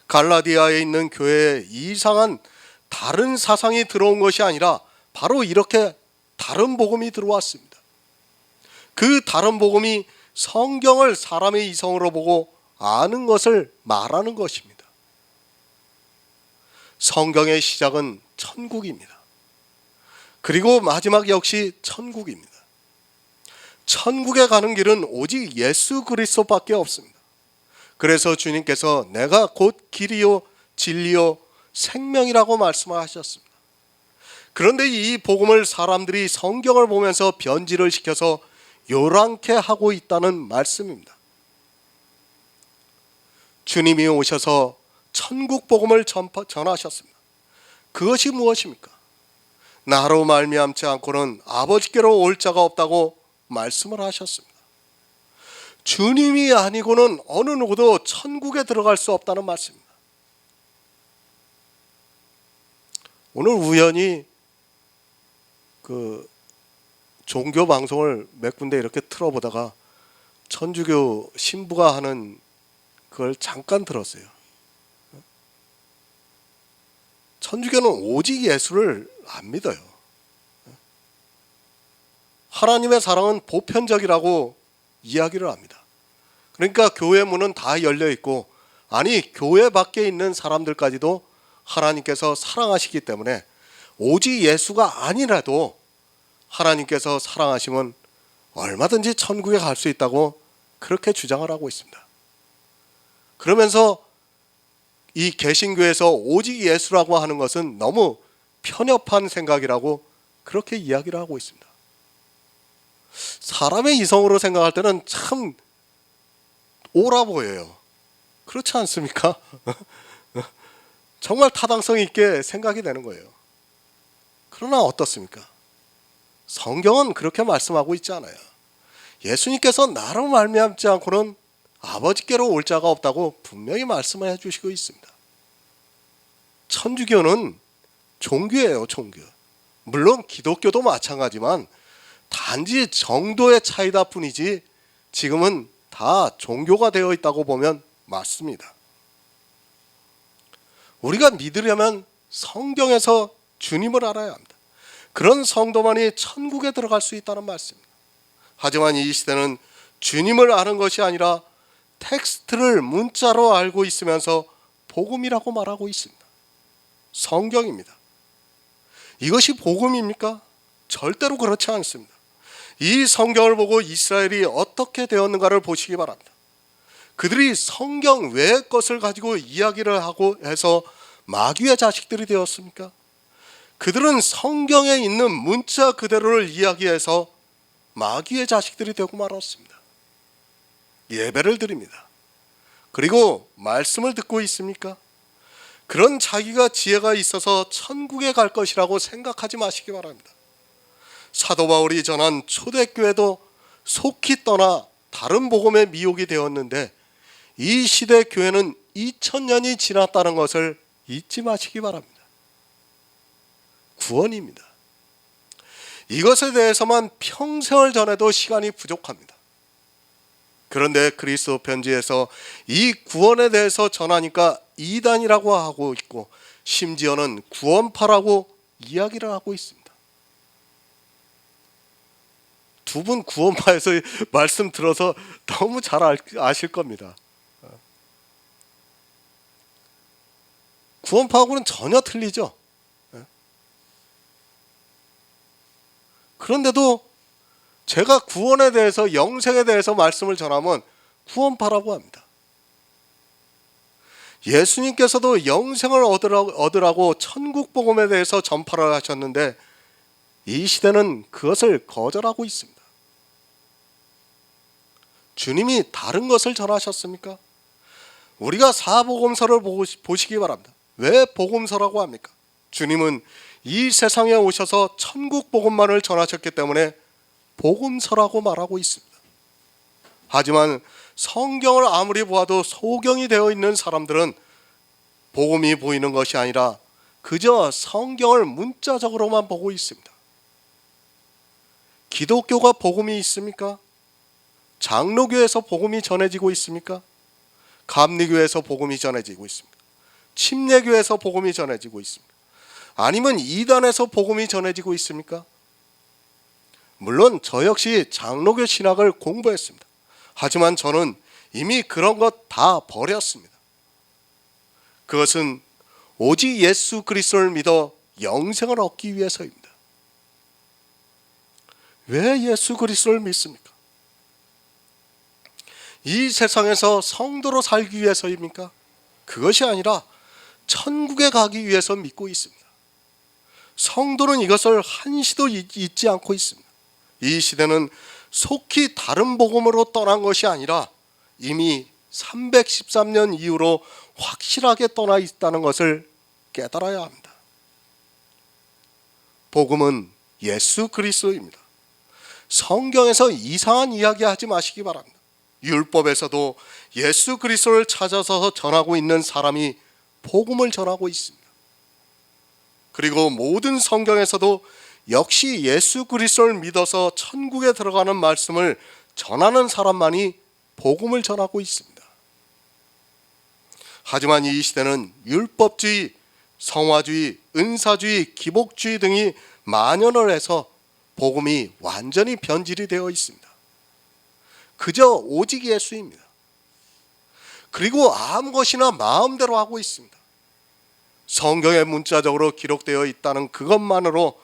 갈라디아에 있는 교회에 이상한 다른 사상이 들어온 것이 아니라 바로 이렇게 다른 복음이 들어왔습니다. 그 다른 복음이 성경을 사람의 이성으로 보고 아는 것을 말하는 것입니다. 성경의 시작은 천국입니다. 그리고 마지막 역시 천국입니다. 천국에 가는 길은 오직 예수 그리스도밖에 없습니다. 그래서 주님께서 내가 곧 길이요 진리요 생명이라고 말씀을 하셨습니다. 그런데 이 복음을 사람들이 성경을 보면서 변질을 시켜서 요란케 하고 있다는 말씀입니다. 주님이 오셔서 천국 복음을 전하셨습니다. 그것이 무엇입니까? 나로 말미암지 않고는 아버지께로 올 자가 없다고 말씀을 하셨습니다. 주님이 아니고는 어느 누구도 천국에 들어갈 수 없다는 말씀입니다. 오늘 우연히 그 종교 방송을 몇 군데 이렇게 틀어보다가 천주교 신부가 하는 그걸 잠깐 들었어요. 천주교는 오직 예수를 안 믿어요. 하나님의 사랑은 보편적이라고 이야기를 합니다. 그러니까 교회 문은 다 열려 있고, 아니 교회 밖에 있는 사람들까지도 하나님께서 사랑하시기 때문에 오직 예수가 아니라도 하나님께서 사랑하시면 얼마든지 천국에 갈 수 있다고 그렇게 주장을 하고 있습니다. 그러면서 이 개신교에서 오직 예수라고 하는 것은 너무 편협한 생각이라고 그렇게 이야기를 하고 있습니다. 사람의 이성으로 생각할 때는 참 옳아 보여요. 그렇지 않습니까? 정말 타당성 있게 생각이 되는 거예요. 그러나 어떻습니까? 성경은 그렇게 말씀하고 있지 않아요. 예수님께서 나로 말미암지 않고는 아버지께로 올 자가 없다고 분명히 말씀을 해주시고 있습니다. 천주교는 종교예요, 종교. 물론 기독교도 마찬가지지만 단지 정도의 차이다 뿐이지 지금은 다 종교가 되어 있다고 보면 맞습니다. 우리가 믿으려면 성경에서 주님을 알아야 합니다. 그런 성도만이 천국에 들어갈 수 있다는 말씀입니다. 하지만 이 시대는 주님을 아는 것이 아니라 텍스트를 문자로 알고 있으면서 복음이라고 말하고 있습니다. 성경입니다. 이것이 복음입니까? 절대로 그렇지 않습니다. 이 성경을 보고 이스라엘이 어떻게 되었는가를 보시기 바랍니다. 그들이 성경 외의 것을 가지고 이야기를 하고 해서 마귀의 자식들이 되었습니까? 그들은 성경에 있는 문자 그대로를 이야기해서 마귀의 자식들이 되고 말았습니다. 예배를 드립니다. 그리고 말씀을 듣고 있습니까? 그런 자기가 지혜가 있어서 천국에 갈 것이라고 생각하지 마시기 바랍니다. 사도 바울이 전한 초대교회도 속히 떠나 다른 복음의 미혹이 되었는데 이 시대 교회는 2000년이 지났다는 것을 잊지 마시기 바랍니다. 구원입니다. 이것에 대해서만 평생을 전해도 시간이 부족합니다. 그런데 그리스도 편지에서 이 구원에 대해서 전하니까 이단이라고 하고 있고 심지어는 구원파라고 이야기를 하고 있습니다. 두 분 구원파에서 말씀 들어서 너무 잘 아실 겁니다. 구원파하고는 전혀 틀리죠. 그런데도 제가 구원에 대해서, 영생에 대해서 말씀을 전하면 구원파라고 합니다. 예수님께서도 영생을 얻으라고 천국 복음에 대해서 전파를 하셨는데 이 시대는 그것을 거절하고 있습니다. 주님이 다른 것을 전하셨습니까? 우리가 사복음서를 보시기 바랍니다. 왜 복음서라고 합니까? 주님은 이 세상에 오셔서 천국 복음만을 전하셨기 때문에 복음서라고 말하고 있습니다. 하지만 성경을 아무리 보아도 소경이 되어 있는 사람들은 복음이 보이는 것이 아니라 그저 성경을 문자적으로만 보고 있습니다. 기독교가 복음이 있습니까? 장로교에서 복음이 전해지고 있습니까? 감리교에서 복음이 전해지고 있습니까? 침례교에서 복음이 전해지고 있습니까? 아니면 이단에서 복음이 전해지고 있습니까? 물론 저 역시 장로교 신학을 공부했습니다. 하지만 저는 이미 그런 것 다 버렸습니다. 그것은 오직 예수 그리스도를 믿어 영생을 얻기 위해서입니다. 왜 예수 그리스도를 믿습니까? 이 세상에서 성도로 살기 위해서입니까? 그것이 아니라 천국에 가기 위해서 믿고 있습니다. 성도는 이것을 한시도 잊지 않고 있습니다. 이 시대는 속히 다른 복음으로 떠난 것이 아니라 이미 313년 이후로 확실하게 떠나 있다는 것을 깨달아야 합니다. 복음은 예수 그리스도입니다. 성경에서 이상한 이야기 하지 마시기 바랍니다. 율법에서도 예수 그리스도를 찾아서 전하고 있는 사람이 복음을 전하고 있습니다. 그리고 모든 성경에서도 역시 예수 그리스도를 믿어서 천국에 들어가는 말씀을 전하는 사람만이 복음을 전하고 있습니다. 하지만 이 시대는 율법주의, 성화주의, 은사주의, 기복주의 등이 만연을 해서 복음이 완전히 변질이 되어 있습니다. 그저 오직 예수입니다. 그리고 아무 것이나 마음대로 하고 있습니다. 성경에 문자적으로 기록되어 있다는 그것만으로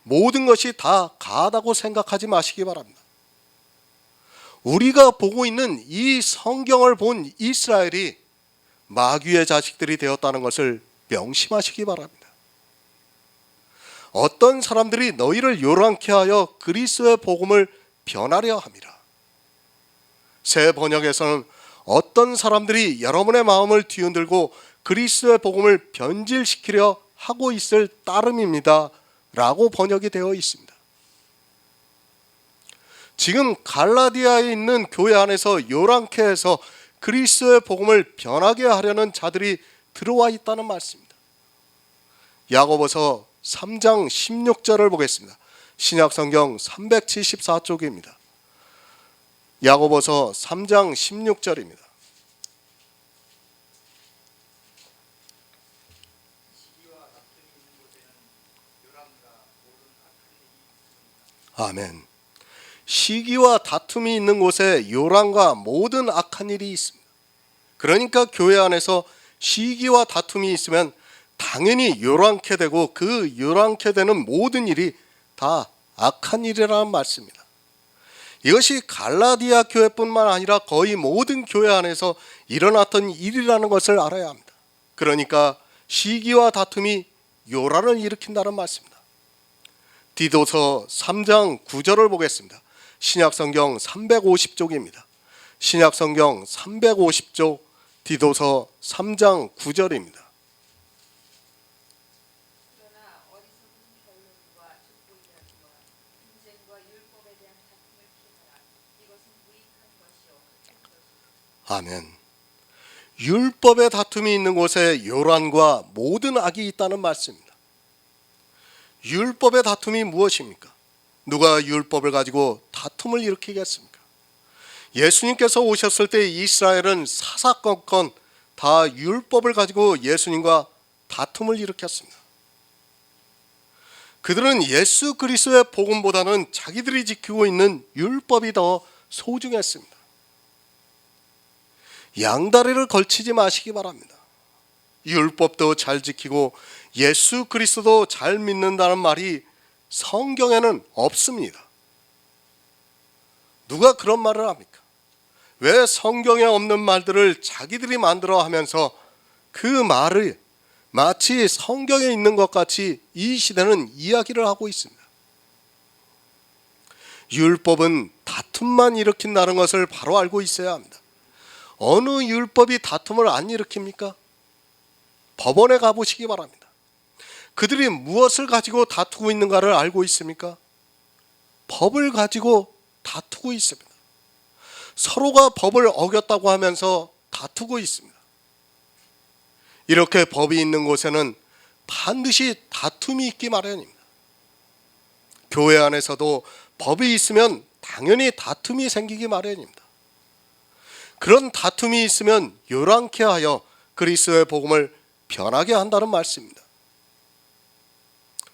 모든 것이 다 가하다고 생각하지 마시기 바랍니다. 우리가 보고 있는 이 성경을 본 이스라엘이 마귀의 자식들이 되었다는 것을 명심하시기 바랍니다. 어떤 사람들이 너희를 요란케 하여 그리스도의 복음을 변하려 함이라. 새 번역에서는 어떤 사람들이 여러분의 마음을 뒤흔들고 그리스도의 복음을 변질시키려 하고 있을 따름입니다 라고 번역이 되어 있습니다. 지금 갈라디아에 있는 교회 안에서 요란케 해서 그리스도의 복음을 변하게 하려는 자들이 들어와 있다는 말씀입니다. 야고보서 3장 16절을 보겠습니다. 신약성경 374쪽입니다. 야고보서 3장 16절입니다. 아멘. 시기와 다툼이 있는 곳에 요란과 모든 악한 일이 있습니다. 그러니까 교회 안에서 시기와 다툼이 있으면 당연히 요란케 되고 그 요란케 되는 모든 일이 다 악한 일이라는 말씀입니다. 이것이 갈라디아 교회뿐만 아니라 거의 모든 교회 안에서 일어났던 일이라는 것을 알아야 합니다. 그러니까 시기와 다툼이 요란을 일으킨다는 말씀입니다. 디도서 3장 9절을 보겠습니다. 신약성경 350쪽입니다. 신약성경 350쪽 디도서 3장 9절입니다. 아멘. 율법의 다툼이 있는 곳에 요란과 모든 악이 있다는 말씀입니다. 율법의 다툼이 무엇입니까? 누가 율법을 가지고 다툼을 일으키겠습니까? 예수님께서 오셨을 때 이스라엘은 사사건건 다 율법을 가지고 예수님과 다툼을 일으켰습니다. 그들은 예수 그리스도의 복음보다는 자기들이 지키고 있는 율법이 더 소중했습니다. 양다리를 걸치지 마시기 바랍니다. 율법도 잘 지키고 예수 그리스도도 잘 믿는다는 말이 성경에는 없습니다. 누가 그런 말을 합니까? 왜 성경에 없는 말들을 자기들이 만들어 하면서 그 말을 마치 성경에 있는 것 같이 이 시대는 이야기를 하고 있습니다. 율법은 다툼만 일으킨다는 것을 바로 알고 있어야 합니다. 어느 율법이 다툼을 안 일으킵니까? 법원에 가보시기 바랍니다. 그들이 무엇을 가지고 다투고 있는가를 알고 있습니까? 법을 가지고 다투고 있습니다. 서로가 법을 어겼다고 하면서 다투고 있습니다. 이렇게 법이 있는 곳에는 반드시 다툼이 있기 마련입니다. 교회 안에서도 법이 있으면 당연히 다툼이 생기기 마련입니다. 그런 다툼이 있으면 요란케 하여 그리스도의 복음을 변하게 한다는 말씀입니다.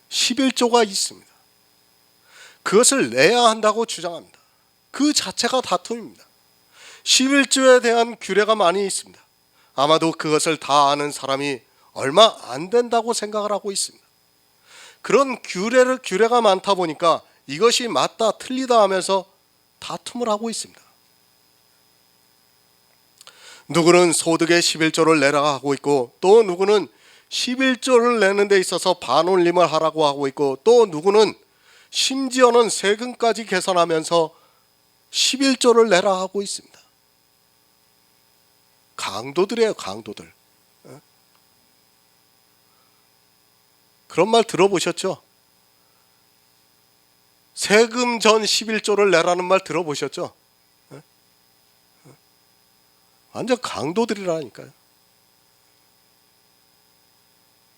11조가 있습니다. 그것을 내야 한다고 주장합니다. 그 자체가 다툼입니다. 11조에 대한 규례가 많이 있습니다. 아마도 그것을 다 아는 사람이 얼마 안 된다고 생각을 하고 있습니다. 그런 규례가 많다 보니까 이것이 맞다 틀리다 하면서 다툼을 하고 있습니다. 누구는 소득의 11조를 내라 하고 있고, 또 누구는 11조를 내는 데 있어서 반올림을 하라고 하고 있고, 또 누구는 심지어는 세금까지 계산하면서 11조를 내라 하고 있습니다. 강도들이에요, 강도들. 그런 말 들어보셨죠? 세금 전 11조를 내라는 말 들어보셨죠? 완전 강도들이라니까요.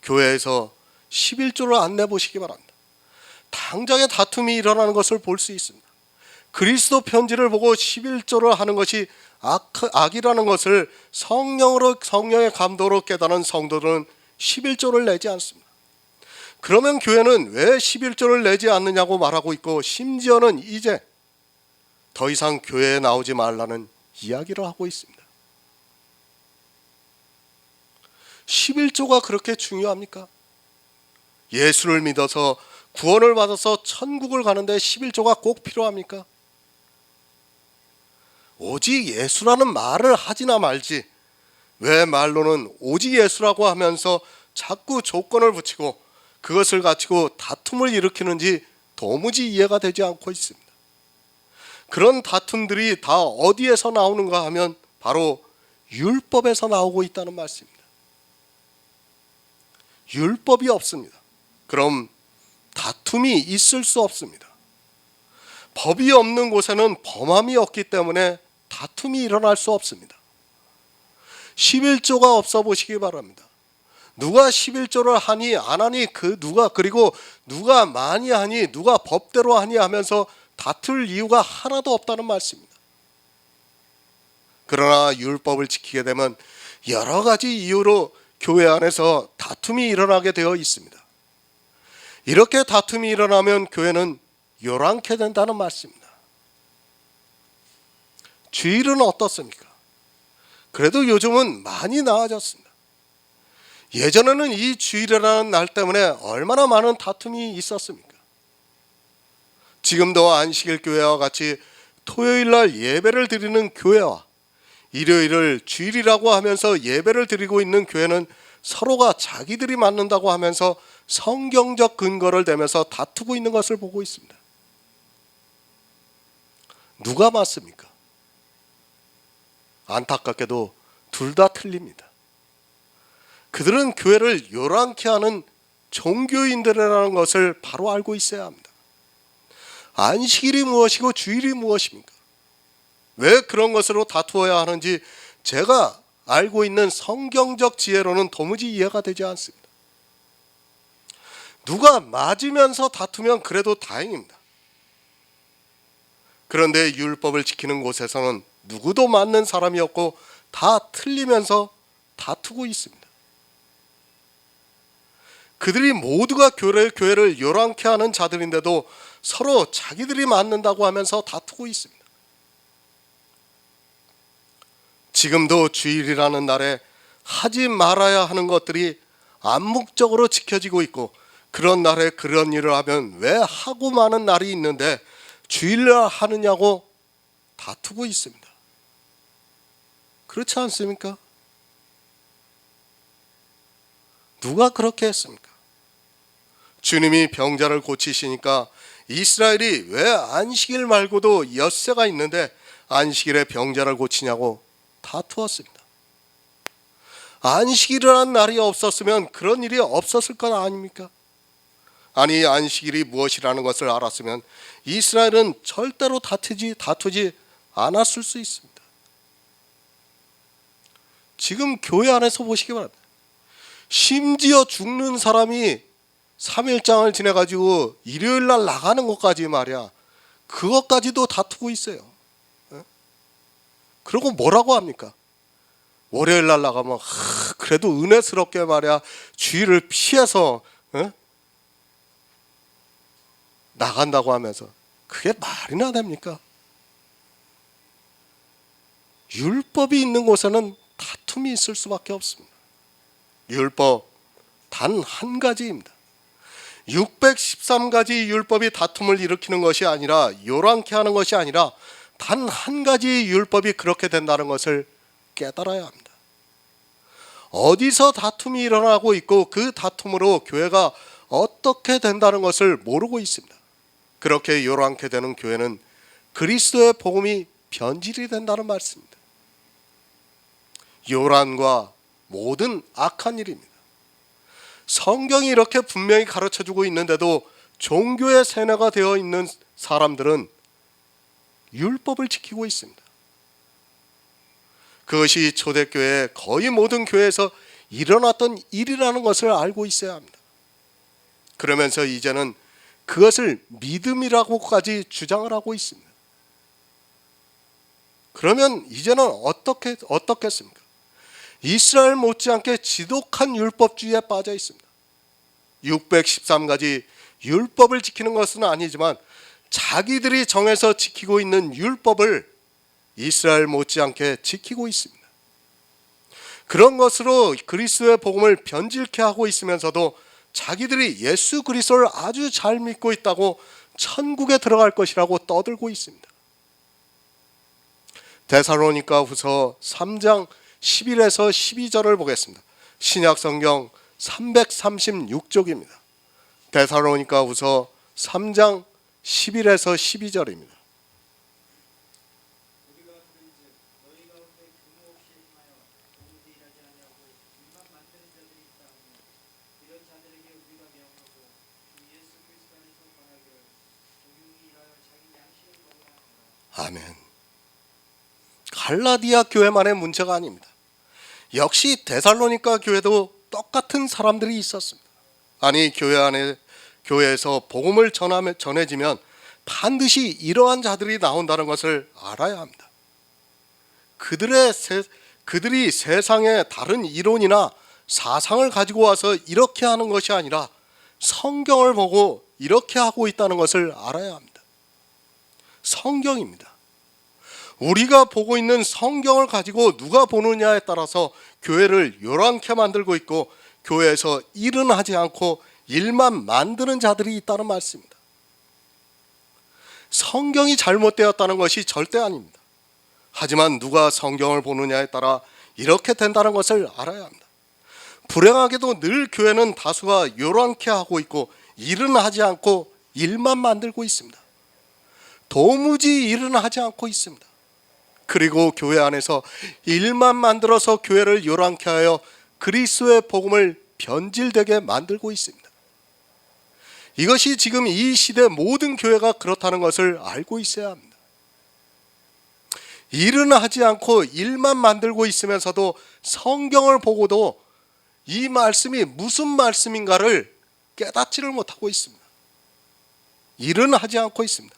교회에서 11조를 안 내보시기 바랍니다. 당장의 다툼이 일어나는 것을 볼 수 있습니다. 그리스도 편지를 보고 11조를 하는 것이 악이라는 것을 성령의 감도로 깨달은 성도들은 11조를 내지 않습니다. 그러면 교회는 왜 11조를 내지 않느냐고 말하고 있고, 심지어는 이제 더 이상 교회에 나오지 말라는 이야기를 하고 있습니다. 11조가 그렇게 중요합니까? 예수를 믿어서 구원을 받아서 천국을 가는데 11조가 꼭 필요합니까? 오직 예수라는 말을 하지나 말지 왜 말로는 오직 예수라고 하면서 자꾸 조건을 붙이고 그것을 가지고 다툼을 일으키는지 도무지 이해가 되지 않고 있습니다. 그런 다툼들이 다 어디에서 나오는가 하면 바로 율법에서 나오고 있다는 말씀입니다. 율법이 없습니다. 그럼 다툼이 있을 수 없습니다. 법이 없는 곳에는 범함이 없기 때문에 다툼이 일어날 수 없습니다. 11조가 없어 보시기 바랍니다. 누가 11조를 하니 안 하니 그리고 누가 많이 하니 누가 법대로 하니 하면서 다툴 이유가 하나도 없다는 말씀입니다. 그러나 율법을 지키게 되면 여러 가지 이유로 교회 안에서 다툼이 일어나게 되어 있습니다. 이렇게 다툼이 일어나면 교회는 요란케 된다는 말씀입니다. 주일은 어떻습니까? 그래도 요즘은 많이 나아졌습니다. 예전에는 이 주일이라는 날 때문에 얼마나 많은 다툼이 있었습니까? 지금도 안식일 교회와 같이 토요일 날 예배를 드리는 교회와 일요일을 주일이라고 하면서 예배를 드리고 있는 교회는 서로가 자기들이 맞는다고 하면서 성경적 근거를 대면서 다투고 있는 것을 보고 있습니다. 누가 맞습니까? 안타깝게도 둘 다 틀립니다. 그들은 교회를 요란케 하는 종교인들이라는 것을 바로 알고 있어야 합니다. 안식일이 무엇이고 주일이 무엇입니까? 왜 그런 것으로 다투어야 하는지 제가 알고 있는 성경적 지혜로는 도무지 이해가 되지 않습니다. 누가 맞으면서 다투면 그래도 다행입니다. 그런데 율법을 지키는 곳에서는 누구도 맞는 사람이 없고 다 틀리면서 다투고 있습니다. 그들이 모두가 교회를 요란케 하는 자들인데도 서로 자기들이 맞는다고 하면서 다투고 있습니다. 지금도 주일이라는 날에 하지 말아야 하는 것들이 암묵적으로 지켜지고 있고, 그런 날에 그런 일을 하면 왜 하고 마는 날이 있는데 주일날 하느냐고 다투고 있습니다. 그렇지 않습니까? 누가 그렇게 했습니까? 주님이 병자를 고치시니까 이스라엘이 왜 안식일 말고도 엿새가 있는데 안식일에 병자를 고치냐고 다투었습니다. 안식일이라는 날이 없었으면 그런 일이 없었을 것 아닙니까? 아니, 안식일이 무엇이라는 것을 알았으면 이스라엘은 절대로 다투지 않았을 수 있습니다. 지금 교회 안에서 보시기 바랍니다. 심지어 죽는 사람이 3일장을 지내가지고 일요일 날 나가는 것까지 말이야, 그것까지도 다투고 있어요. 그리고 뭐라고 합니까? 월요일 날 나가면 그래도 은혜스럽게 말이야 주일을 피해서 나간다고 하면서, 그게 말이나 됩니까? 율법이 있는 곳에는 다툼이 있을 수밖에 없습니다. 율법 단 한 가지입니다. 613가지 율법이 다툼을 일으키는 것이 아니라, 요란케 하는 것이 아니라 단 한 가지 율법이 그렇게 된다는 것을 깨달아야 합니다. 어디서 다툼이 일어나고 있고 그 다툼으로 교회가 어떻게 된다는 것을 모르고 있습니다. 그렇게 요란케 되는 교회는 그리스도의 복음이 변질이 된다는 말씀입니다. 요란과 모든 악한 일입니다. 성경이 이렇게 분명히 가르쳐주고 있는데도 종교의 세뇌가 되어 있는 사람들은 율법을 지키고 있습니다. 그것이 초대교회 거의 모든 교회에서 일어났던 일이라는 것을 알고 있어야 합니다. 그러면서 이제는 그것을 믿음이라고까지 주장을 하고 있습니다. 그러면 이제는 어떻겠습니까? 이스라엘 못지않게 지독한 율법주의에 빠져 있습니다. 613가지 율법을 지키는 것은 아니지만 자기들이 정해서 지키고 있는 율법을 이스라엘 못지않게 지키고 있습니다. 그런 것으로 그리스도의 복음을 변질케 하고 있으면서도 자기들이 예수 그리스도를 아주 잘 믿고 있다고 천국에 들어갈 것이라고 떠들고 있습니다. 데살로니가 후서 3장 11에서 12절을 보겠습니다. 신약성경 336쪽입니다. 데살로니가 후서 3장 11에서 12절입니다. 아멘. 갈라디아 교회만의 문제가 아닙니다. 역시 데살로니가 교회도 똑같은 사람들이 있었습니다. 아니, 교회에서 복음을 전해지면 반드시 이러한 자들이 나온다는 것을 알아야 합니다. 그들이 세상의 다른 이론이나 사상을 가지고 와서 이렇게 하는 것이 아니라 성경을 보고 이렇게 하고 있다는 것을 알아야 합니다. 성경입니다. 우리가 보고 있는 성경을 가지고 누가 보느냐에 따라서 교회를 요란케 만들고 있고 교회에서 일은 하지 않고 일만 만드는 자들이 있다는 말씀입니다. 성경이 잘못되었다는 것이 절대 아닙니다. 하지만 누가 성경을 보느냐에 따라 이렇게 된다는 것을 알아야 합니다. 불행하게도 늘 교회는 다수가 요란케 하고 있고 일은 하지 않고 일만 만들고 있습니다. 도무지 일은 하지 않고 있습니다. 그리고 교회 안에서 일만 만들어서 교회를 요란케 하여 그리스도의 복음을 변질되게 만들고 있습니다. 이것이 지금 이 시대 모든 교회가 그렇다는 것을 알고 있어야 합니다. 일은 하지 않고 일만 만들고 있으면서도 성경을 보고도 이 말씀이 무슨 말씀인가를 깨닫지를 못하고 있습니다. 일은 하지 않고 있습니다.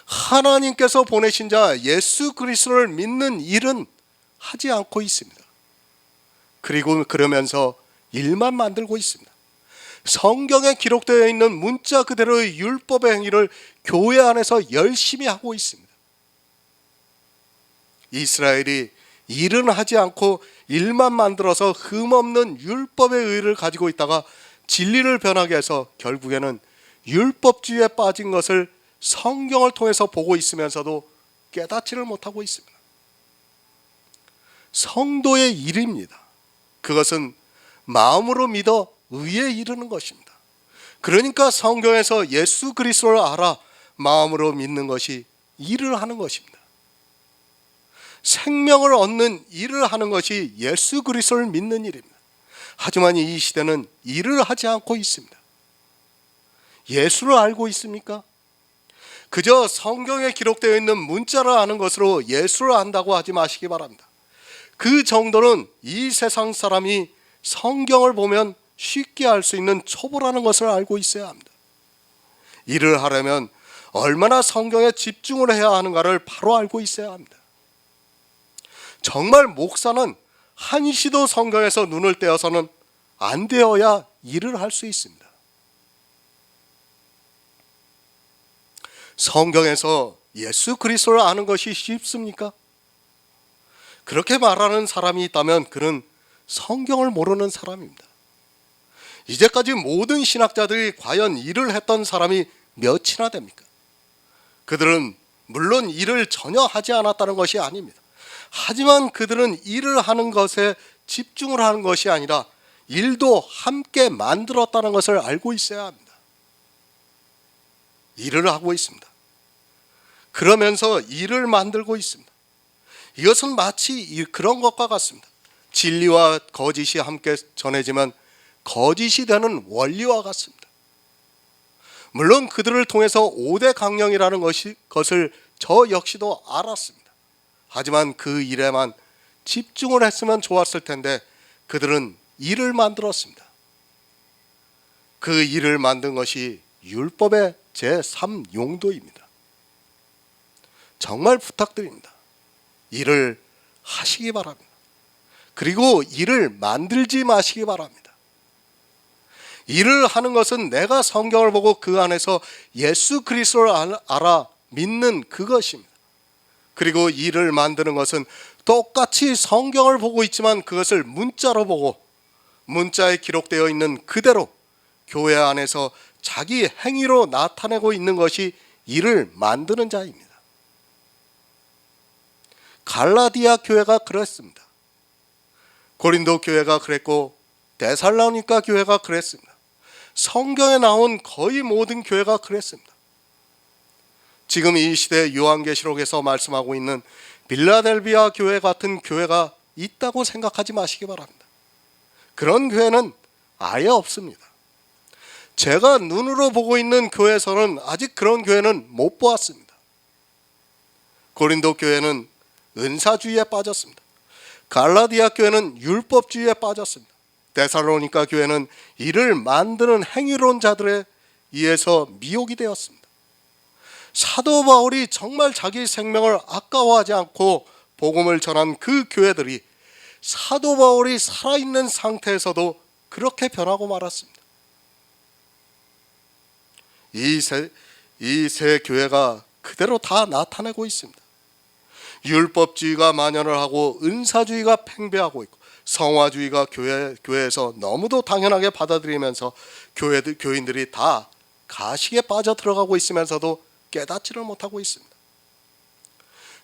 하나님께서 보내신 자 예수 그리스도를 믿는 일은 하지 않고 있습니다. 그리고 그러면서 일만 만들고 있습니다. 성경에 기록되어 있는 문자 그대로의 율법의 행위를 교회 안에서 열심히 하고 있습니다. 이스라엘이 일은 하지 않고 일만 만들어서 흠없는 율법의 의를 가지고 있다가 진리를 변하게 해서 결국에는 율법주의에 빠진 것을 성경을 통해서 보고 있으면서도 깨닫지를 못하고 있습니다. 성도의 일입니다. 그것은 마음으로 믿어 의에 이르는 것입니다. 그러니까 성경에서 예수 그리스도를 알아 마음으로 믿는 것이 일을 하는 것입니다. 생명을 얻는 일을 하는 것이 예수 그리스도를 믿는 일입니다. 하지만 이 시대는 일을 하지 않고 있습니다. 예수를 알고 있습니까? 그저 성경에 기록되어 있는 문자를 아는 것으로 예수를 안다고 하지 마시기 바랍니다. 그 정도는 이 세상 사람이 성경을 보면 쉽게 알 수 있는 초보라는 것을 알고 있어야 합니다. 일을 하려면 얼마나 성경에 집중을 해야 하는가를 바로 알고 있어야 합니다. 정말 목사는 한시도 성경에서 눈을 떼어서는 안 되어야 일을 할 수 있습니다. 성경에서 예수 그리스도를 아는 것이 쉽습니까? 그렇게 말하는 사람이 있다면 그는 성경을 모르는 사람입니다. 이제까지 모든 신학자들이 과연 일을 했던 사람이 몇이나 됩니까? 그들은 물론 일을 전혀 하지 않았다는 것이 아닙니다. 하지만 그들은 일을 하는 것에 집중을 하는 것이 아니라 일도 함께 만들었다는 것을 알고 있어야 합니다. 일을 하고 있습니다. 그러면서 일을 만들고 있습니다. 이것은 마치 그런 것과 같습니다. 진리와 거짓이 함께 전해지면 거짓이 되는 원리와 같습니다. 물론 그들을 통해서 5대 강령이라는 것을 저 역시도 알았습니다. 하지만 그 일에만 집중을 했으면 좋았을 텐데 그들은 일을 만들었습니다. 그 일을 만든 것이 율법의 제3용도입니다. 정말 부탁드립니다. 일을 하시기 바랍니다. 그리고 일을 만들지 마시기 바랍니다. 일을 하는 것은 내가 성경을 보고 그 안에서 예수 그리스도를 알아 믿는 그것입니다. 그리고 일을 만드는 것은 똑같이 성경을 보고 있지만 그것을 문자로 보고 문자에 기록되어 있는 그대로 교회 안에서 자기 행위로 나타내고 있는 것이 일을 만드는 자입니다. 갈라디아 교회가 그랬습니다. 고린도 교회가 그랬고 데살로니가 교회가 그랬습니다. 성경에 나온 거의 모든 교회가 그랬습니다. 지금 이 시대 요한계시록에서 말씀하고 있는 빌라델비아 교회 같은 교회가 있다고 생각하지 마시기 바랍니다. 그런 교회는 아예 없습니다. 제가 눈으로 보고 있는 교회에서는 아직 그런 교회는 못 보았습니다. 고린도 교회는 은사주의에 빠졌습니다. 갈라디아 교회는 율법주의에 빠졌습니다. 데살로니가 교회는 이를 만드는 행위론자들에 의해서 미혹이 되었습니다. 사도 바울이 정말 자기 생명을 아까워하지 않고 복음을 전한 그 교회들이 사도 바울이 살아있는 상태에서도 그렇게 변하고 말았습니다. 이 세 교회가 그대로 다 나타내고 있습니다. 율법주의가 만연을 하고 은사주의가 팽배하고 있고 성화주의가 교회에서 너무도 당연하게 받아들이면서 교인들이 다 가식에 빠져 들어가고 있으면서도 깨닫지를 못하고 있습니다.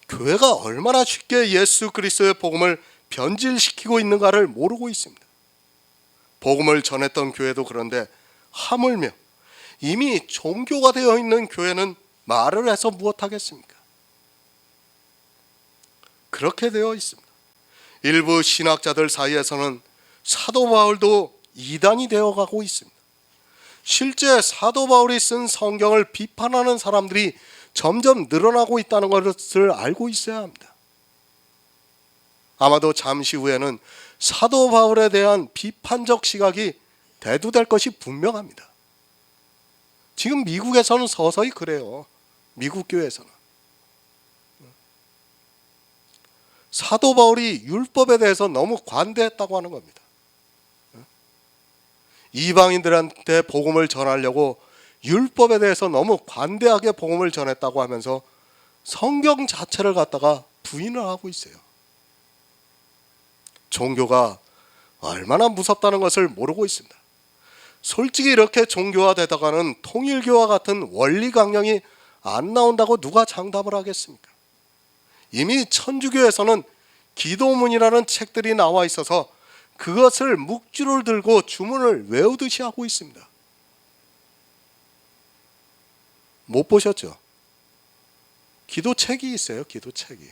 교회가 얼마나 쉽게 예수 그리스도의 복음을 변질시키고 있는가를 모르고 있습니다. 복음을 전했던 교회도 그런데 하물며 이미 종교가 되어 있는 교회는 말을 해서 무엇하겠습니까? 그렇게 되어 있습니다. 일부 신학자들 사이에서는 사도 바울도 이단이 되어가고 있습니다. 실제 사도 바울이 쓴 성경을 비판하는 사람들이 점점 늘어나고 있다는 것을 알고 있어야 합니다. 아마도 잠시 후에는 사도 바울에 대한 비판적 시각이 대두될 것이 분명합니다. 지금 미국에서는 서서히 그래요. 미국 교회에서는. 사도 바울이 율법에 대해서 너무 관대했다고 하는 겁니다. 이방인들한테 복음을 전하려고 율법에 대해서 너무 관대하게 복음을 전했다고 하면서 성경 자체를 갖다가 부인을 하고 있어요. 종교가 얼마나 무섭다는 것을 모르고 있습니다. 솔직히 이렇게 종교화되다가는 통일교와 같은 원리 강령이 안 나온다고 누가 장담을 하겠습니까? 이미 천주교에서는 기도문이라는 책들이 나와 있어서 그것을 묵주를 들고 주문을 외우듯이 하고 있습니다. 못 보셨죠? 기도책이 있어요. 기도책이.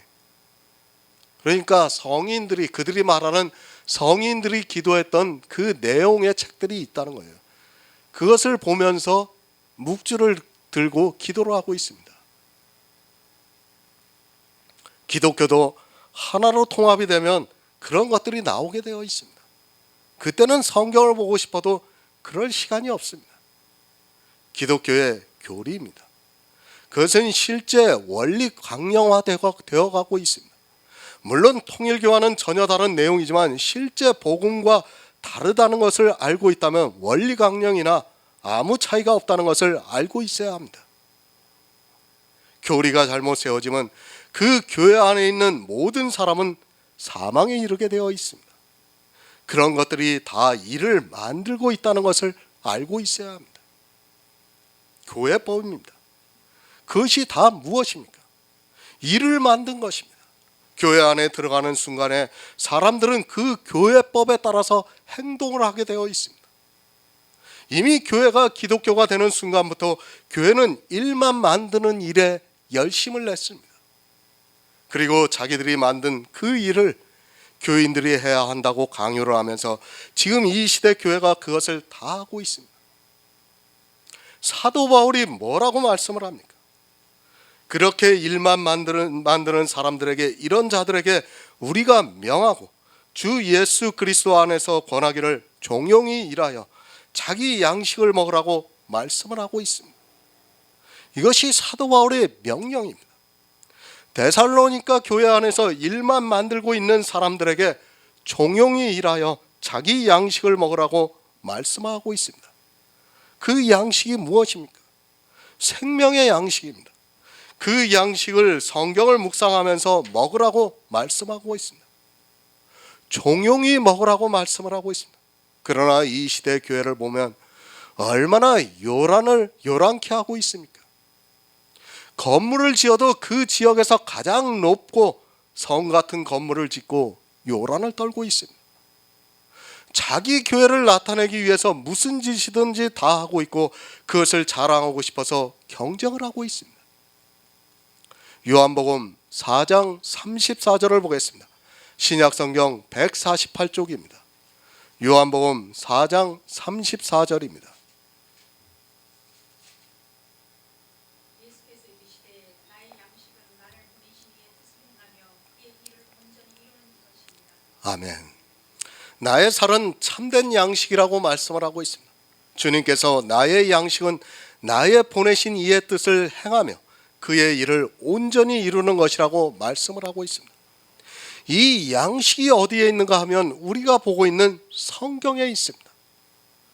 그러니까 성인들이, 그들이 말하는 성인들이 기도했던 그 내용의 책들이 있다는 거예요. 그것을 보면서 묵주를 들고 기도를 하고 있습니다. 기독교도 하나로 통합이 되면 그런 것들이 나오게 되어 있습니다. 그때는 성경을 보고 싶어도 그럴 시간이 없습니다. 기독교의 교리입니다. 그것은 실제 원리 강령화되어가고 있습니다. 물론 통일교와는 전혀 다른 내용이지만 실제 복음과 다르다는 것을 알고 있다면 원리 강령이나 아무 차이가 없다는 것을 알고 있어야 합니다. 교리가 잘못 세워지면 그 교회 안에 있는 모든 사람은 사망에 이르게 되어 있습니다. 그런 것들이 다 일을 만들고 있다는 것을 알고 있어야 합니다. 교회법입니다. 그것이 다 무엇입니까? 일을 만든 것입니다. 교회 안에 들어가는 순간에 사람들은 그 교회법에 따라서 행동을 하게 되어 있습니다. 이미 교회가 기독교가 되는 순간부터 교회는 일만 만드는 일에 열심을 냈습니다. 그리고 자기들이 만든 그 일을 교인들이 해야 한다고 강요를 하면서 지금 이 시대 교회가 그것을 다 하고 있습니다. 사도 바울이 뭐라고 말씀을 합니까? 그렇게 일만 만드는 사람들에게, 이런 자들에게 우리가 명하고 주 예수 그리스도 안에서 권하기를 종용히 일하여 자기 양식을 먹으라고 말씀을 하고 있습니다. 이것이 사도 바울의 명령입니다. 데살로니가 교회 안에서 일만 만들고 있는 사람들에게 종용히 일하여 자기 양식을 먹으라고 말씀하고 있습니다. 그 양식이 무엇입니까? 생명의 양식입니다. 그 양식을 성경을 묵상하면서 먹으라고 말씀하고 있습니다. 종용이 먹으라고 말씀을 하고 있습니다. 그러나 이 시대 교회를 보면 얼마나 요란케 하고 있습니까? 건물을 지어도 그 지역에서 가장 높고 성 같은 건물을 짓고 요란을 떨고 있습니다. 자기 교회를 나타내기 위해서 무슨 짓이든지 다 하고 있고 그것을 자랑하고 싶어서 경쟁을 하고 있습니다. 요한복음 4장 34절을 보겠습니다. 신약성경 148쪽입니다. 요한복음 4장 34절입니다. 아멘. 나의 살은 참된 양식이라고 말씀을 하고 있습니다. 주님께서 나의 양식은 나의 보내신 이의 뜻을 행하며 그의 일을 온전히 이루는 것이라고 말씀을 하고 있습니다. 이 양식이 어디에 있는가 하면 우리가 보고 있는 성경에 있습니다.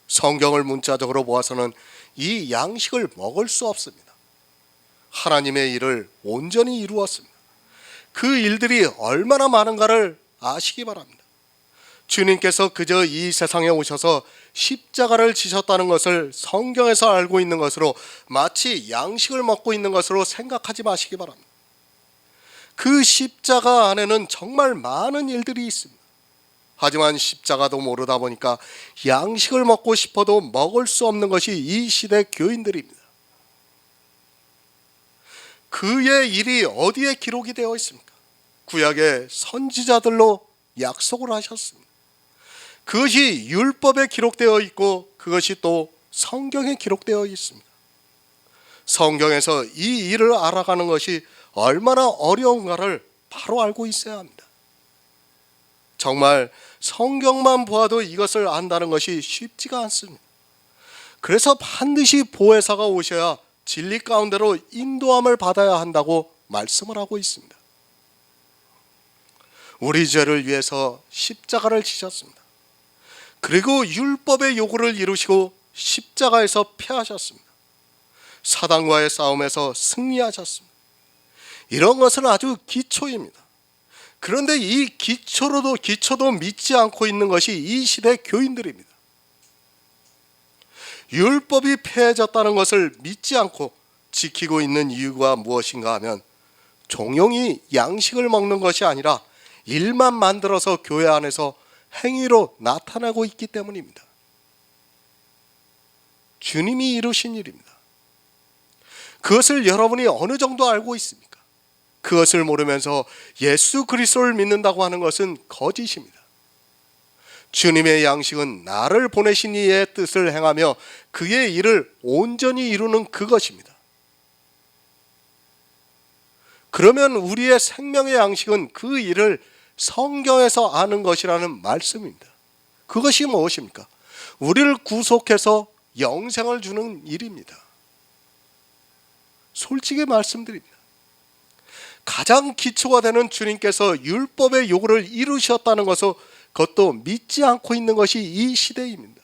성경을 문자적으로 보아서는 이 양식을 먹을 수 없습니다. 하나님의 일을 온전히 이루었습니다. 그 일들이 얼마나 많은가를 아시기 바랍니다. 주님께서 그저 이 세상에 오셔서 십자가를 지셨다는 것을 성경에서 알고 있는 것으로 마치 양식을 먹고 있는 것으로 생각하지 마시기 바랍니다. 그 십자가 안에는 정말 많은 일들이 있습니다. 하지만 십자가도 모르다 보니까 양식을 먹고 싶어도 먹을 수 없는 것이 이 시대 교인들입니다. 그의 일이 어디에 기록이 되어 있습니까? 구약의 선지자들로 약속을 하셨습니다. 그것이 율법에 기록되어 있고 그것이 또 성경에 기록되어 있습니다. 성경에서 이 일을 알아가는 것이 얼마나 어려운가를 바로 알고 있어야 합니다. 정말 성경만 보아도 이것을 안다는 것이 쉽지가 않습니다. 그래서 반드시 보혜사가 오셔야 진리 가운데로 인도함을 받아야 한다고 말씀을 하고 있습니다. 우리 죄를 위해서 십자가를 지셨습니다. 그리고 율법의 요구를 이루시고 십자가에서 패하셨습니다. 사단과의 싸움에서 승리하셨습니다. 이런 것은 아주 기초입니다. 그런데 이 기초도 믿지 않고 있는 것이 이 시대 교인들입니다. 율법이 폐해졌다는 것을 믿지 않고 지키고 있는 이유가 무엇인가 하면 종용이 양식을 먹는 것이 아니라 일만 만들어서 교회 안에서 행위로 나타나고 있기 때문입니다. 주님이 이루신 일입니다. 그것을 여러분이 어느 정도 알고 있습니까? 그것을 모르면서 예수 그리스도를 믿는다고 하는 것은 거짓입니다. 주님의 양식은 나를 보내신 이의 뜻을 행하며 그의 일을 온전히 이루는 그것입니다. 그러면 우리의 생명의 양식은 그 일을 성경에서 아는 것이라는 말씀입니다. 그것이 무엇입니까? 우리를 구속해서 영생을 주는 일입니다. 솔직히 말씀드립니다. 가장 기초가 되는 주님께서 율법의 요구를 이루셨다는 것을 그것도 믿지 않고 있는 것이 이 시대입니다.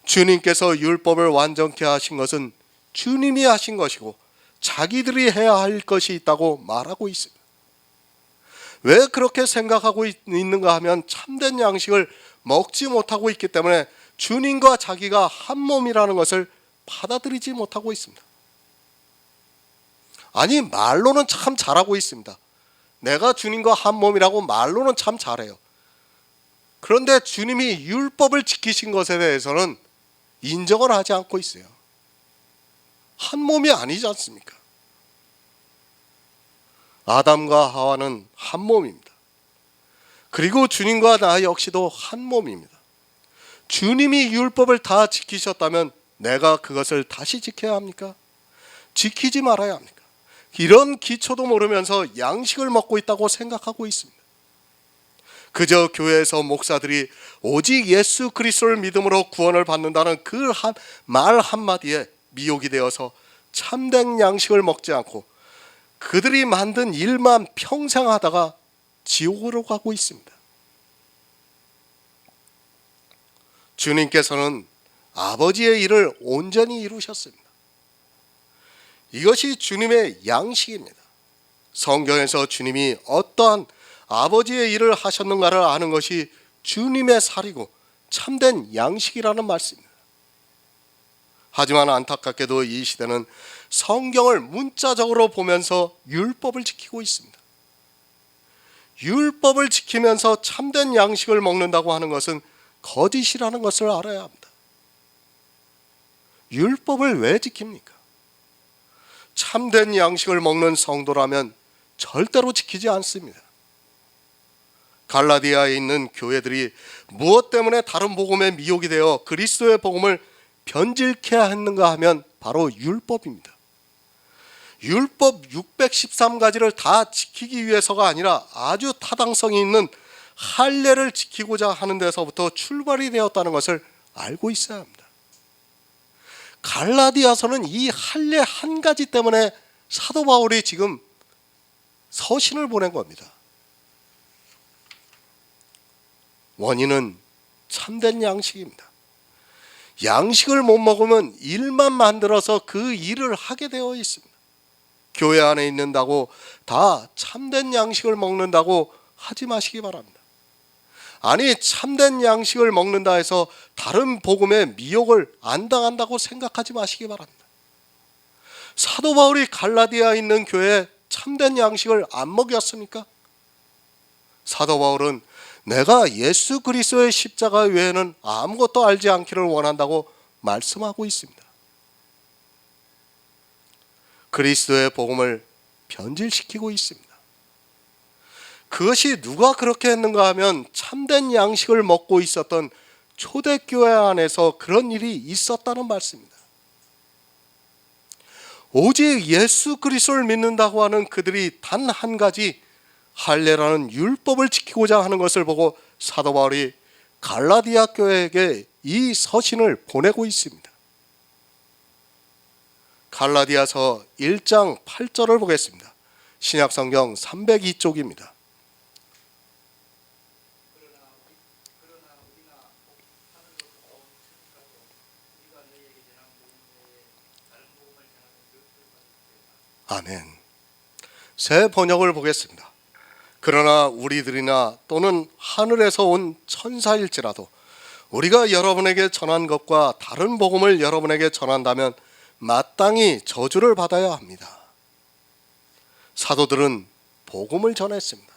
주님께서 율법을 완전케 하신 것은 주님이 하신 것이고 자기들이 해야 할 것이 있다고 말하고 있습니다. 왜 그렇게 생각하고 있는가 하면 참된 양식을 먹지 못하고 있기 때문에 주님과 자기가 한 몸이라는 것을 받아들이지 못하고 있습니다. 아니, 말로는 참 잘하고 있습니다. 내가 주님과 한 몸이라고 말로는 참 잘해요. 그런데 주님이 율법을 지키신 것에 대해서는 인정을 하지 않고 있어요. 한 몸이 아니지 않습니까? 아담과 하와는 한 몸입니다. 그리고 주님과 나 역시도 한 몸입니다. 주님이 율법을 다 지키셨다면 내가 그것을 다시 지켜야 합니까? 지키지 말아야 합니까? 이런 기초도 모르면서 양식을 먹고 있다고 생각하고 있습니다. 그저 교회에서 목사들이 오직 예수 그리스도를 믿음으로 구원을 받는다는 그 말 한마디에 미혹이 되어서 참된 양식을 먹지 않고 그들이 만든 일만 평생 하다가 지옥으로 가고 있습니다. 주님께서는 아버지의 일을 온전히 이루셨습니다. 이것이 주님의 양식입니다. 성경에서 주님이 어떠한 아버지의 일을 하셨는가를 아는 것이 주님의 살이고 참된 양식이라는 말씀입니다. 하지만 안타깝게도 이 시대는 성경을 문자적으로 보면서 율법을 지키고 있습니다. 율법을 지키면서 참된 양식을 먹는다고 하는 것은 거짓이라는 것을 알아야 합니다. 율법을 왜 지킵니까? 참된 양식을 먹는 성도라면 절대로 지키지 않습니다. 갈라디아에 있는 교회들이 무엇 때문에 다른 복음에 미혹이 되어 그리스도의 복음을 변질케 했는가 하면 바로 율법입니다. 율법 613가지를 다 지키기 위해서가 아니라 아주 타당성이 있는 할례를 지키고자 하는 데서부터 출발이 되었다는 것을 알고 있어야 합니다. 갈라디아서는 이 할례 한 가지 때문에 사도 바울이 지금 서신을 보낸 겁니다. 원인은 참된 양식입니다. 양식을 못 먹으면 일만 만들어서 그 일을 하게 되어 있습니다. 교회 안에 있는다고 다 참된 양식을 먹는다고 하지 마시기 바랍니다. 아니, 참된 양식을 먹는다 해서 다른 복음의 미혹을 안 당한다고 생각하지 마시기 바랍니다. 사도 바울이 갈라디아에 있는 교회에 참된 양식을 안 먹였습니까? 사도 바울은 내가 예수 그리스도의 십자가 외에는 아무것도 알지 않기를 원한다고 말씀하고 있습니다. 그리스도의 복음을 변질시키고 있습니다. 그것이 누가 그렇게 했는가 하면 참된 양식을 먹고 있었던 초대교회 안에서 그런 일이 있었다는 말씀입니다. 오직 예수 그리스도를 믿는다고 하는 그들이 단 한 가지 할례라는 율법을 지키고자 하는 것을 보고 사도 바울이 갈라디아 교회에게 이 서신을 보내고 있습니다. 갈라디아서 1장 8절을 보겠습니다. 신약성경 302쪽입니다. 아멘. 새 번역을 보겠습니다. 그러나 우리들이나 또는 하늘에서 온 천사일지라도 우리가 여러분에게 전한 것과 다른 복음을 여러분에게 전한다면 마땅히 저주를 받아야 합니다. 사도들은 복음을 전했습니다.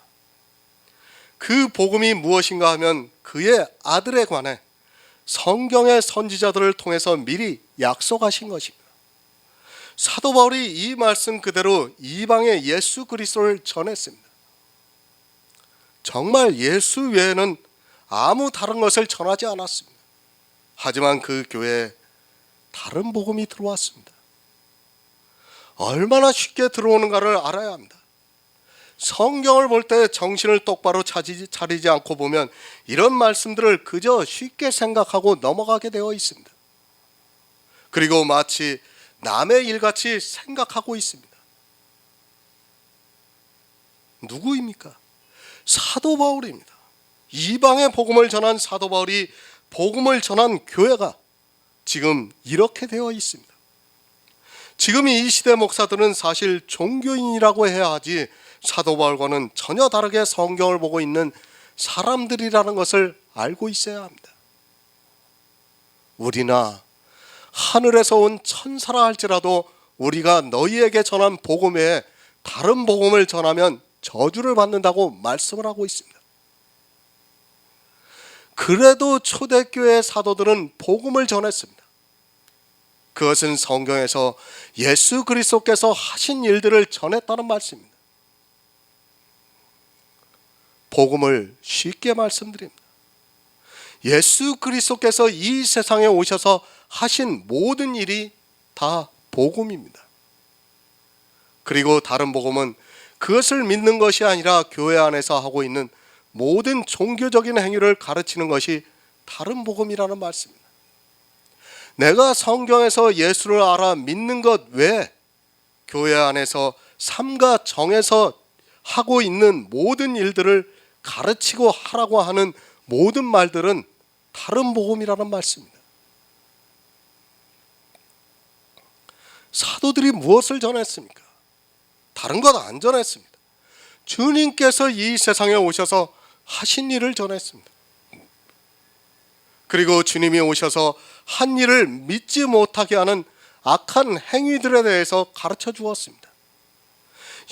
그 복음이 무엇인가 하면 그의 아들에 관해 성경의 선지자들을 통해서 미리 약속하신 것입니다. 사도 바울이 이 말씀 그대로 이방의 예수 그리스도를 전했습니다. 정말 예수 외에는 아무 다른 것을 전하지 않았습니다. 하지만 그 교회에 다른 복음이 들어왔습니다. 얼마나 쉽게 들어오는가를 알아야 합니다. 성경을 볼 때 정신을 똑바로 차리지 않고 보면 이런 말씀들을 그저 쉽게 생각하고 넘어가게 되어 있습니다. 그리고 마치 남의 일같이 생각하고 있습니다. 누구입니까? 사도 바울입니다. 이방의 복음을 전한 사도 바울이 복음을 전한 교회가 지금 이렇게 되어 있습니다. 지금 이 시대 목사들은 사실 종교인이라고 해야 하지 사도 바울과는 전혀 다르게 성경을 보고 있는 사람들이라는 것을 알고 있어야 합니다. 우리나 하늘에서 온 천사라 할지라도 우리가 너희에게 전한 복음 외에 다른 복음을 전하면 저주를 받는다고 말씀을 하고 있습니다. 그래도 초대교회 사도들은 복음을 전했습니다. 그것은 성경에서 예수 그리스도께서 하신 일들을 전했다는 말씀입니다. 복음을 쉽게 말씀드립니다. 예수 그리스도께서 이 세상에 오셔서 하신 모든 일이 다 복음입니다. 그리고 다른 복음은 그것을 믿는 것이 아니라 교회 안에서 하고 있는 모든 종교적인 행위를 가르치는 것이 다른 복음이라는 말씀입니다. 내가 성경에서 예수를 알아 믿는 것 외에 교회 안에서 삼가 정해서 하고 있는 모든 일들을 가르치고 하라고 하는 모든 말들은 다른 복음이라는 말씀입니다. 사도들이 무엇을 전했습니까? 다른 것 안 전했습니다. 주님께서 이 세상에 오셔서 하신 일을 전했습니다. 그리고 주님이 오셔서 한 일을 믿지 못하게 하는 악한 행위들에 대해서 가르쳐 주었습니다.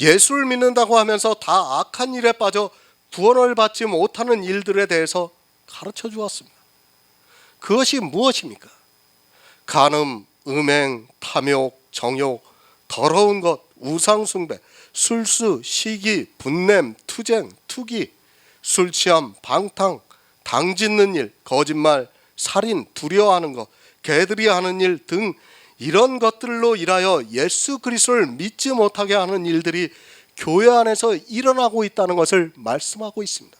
예수를 믿는다고 하면서 다 악한 일에 빠져 구원을 받지 못하는 일들에 대해서 가르쳐 주었습니다. 그것이 무엇입니까? 간음, 음행, 탐욕, 정욕, 더러운 것, 우상숭배, 술수, 시기, 분냄, 투쟁, 투기, 술취함, 방탕, 당짓는 일, 거짓말, 살인, 두려워하는 것, 개들이 하는 일 등 이런 것들로 인하여 예수 그리스도를 믿지 못하게 하는 일들이 교회 안에서 일어나고 있다는 것을 말씀하고 있습니다.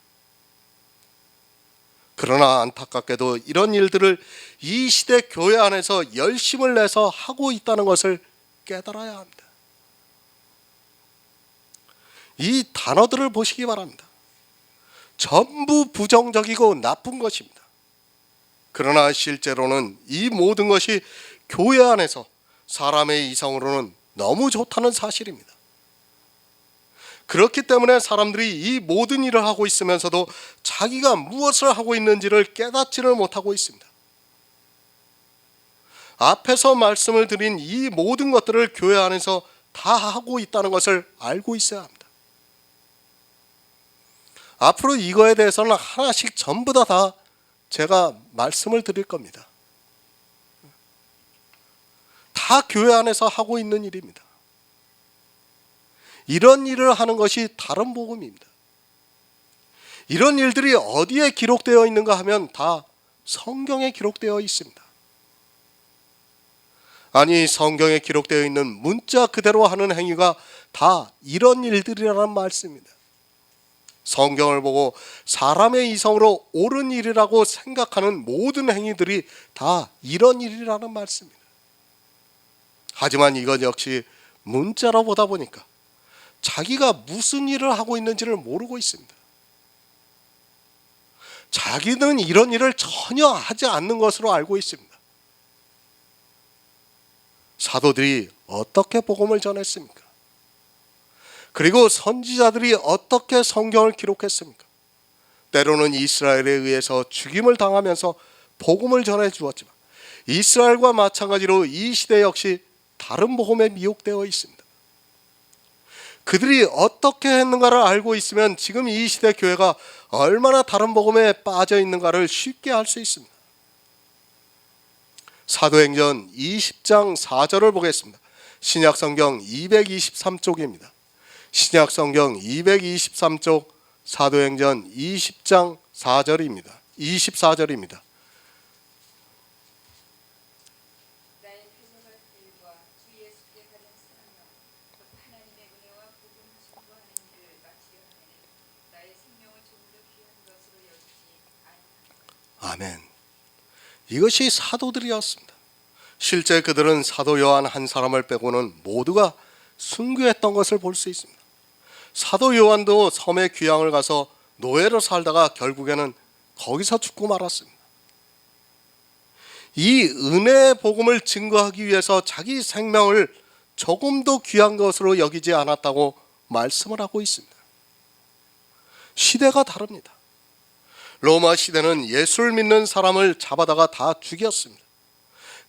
그러나 안타깝게도 이런 일들을 이 시대 교회 안에서 열심을 내서 하고 있다는 것을 깨달아야 합니다. 이 단어들을 보시기 바랍니다. 전부 부정적이고 나쁜 것입니다. 그러나 실제로는 이 모든 것이 교회 안에서 사람의 이성으로는 너무 좋다는 사실입니다. 그렇기 때문에 사람들이 이 모든 일을 하고 있으면서도 자기가 무엇을 하고 있는지를 깨닫지를 못하고 있습니다. 앞에서 말씀을 드린 이 모든 것들을 교회 안에서 다 하고 있다는 것을 알고 있어야 합니다. 앞으로 이거에 대해서는 하나씩 전부 다 제가 말씀을 드릴 겁니다. 다 교회 안에서 하고 있는 일입니다. 이런 일을 하는 것이 다른 복음입니다. 이런 일들이 어디에 기록되어 있는가 하면 다 성경에 기록되어 있습니다. 아니, 성경에 기록되어 있는 문자 그대로 하는 행위가 다 이런 일들이라는 말씀입니다. 성경을 보고 사람의 이성으로 옳은 일이라고 생각하는 모든 행위들이 다 이런 일이라는 말씀입니다. 하지만 이건 역시 문자로 보다 보니까 자기가 무슨 일을 하고 있는지를 모르고 있습니다. 자기는 이런 일을 전혀 하지 않는 것으로 알고 있습니다. 사도들이 어떻게 복음을 전했습니까? 그리고 선지자들이 어떻게 성경을 기록했습니까? 때로는 이스라엘에 의해서 죽임을 당하면서 복음을 전해 주었지만 이스라엘과 마찬가지로 이 시대 역시 다른 복음에 미혹되어 있습니다. 그들이 어떻게 했는가를 알고 있으면 지금 이 시대 교회가 얼마나 다른 복음에 빠져 있는가를 쉽게 알 수 있습니다. 사도행전 20장 4절을 보겠습니다. 신약성경 223쪽입니다. 신약성경 223쪽 사도행전 20장 4절입니다. 24절입니다. 아멘. 이것이 사도들이었습니다. 실제 그들은 사도 요한 한 사람을 빼고는 모두가 순교했던 것을 볼 수 있습니다. 사도 요한도 섬에 귀향을 가서 노예로 살다가 결국에는 거기서 죽고 말았습니다. 이 은혜의 복음을 증거하기 위해서 자기 생명을 조금도 귀한 것으로 여기지 않았다고 말씀을 하고 있습니다. 시대가 다릅니다. 로마 시대는 예수를 믿는 사람을 잡아다가 다 죽였습니다.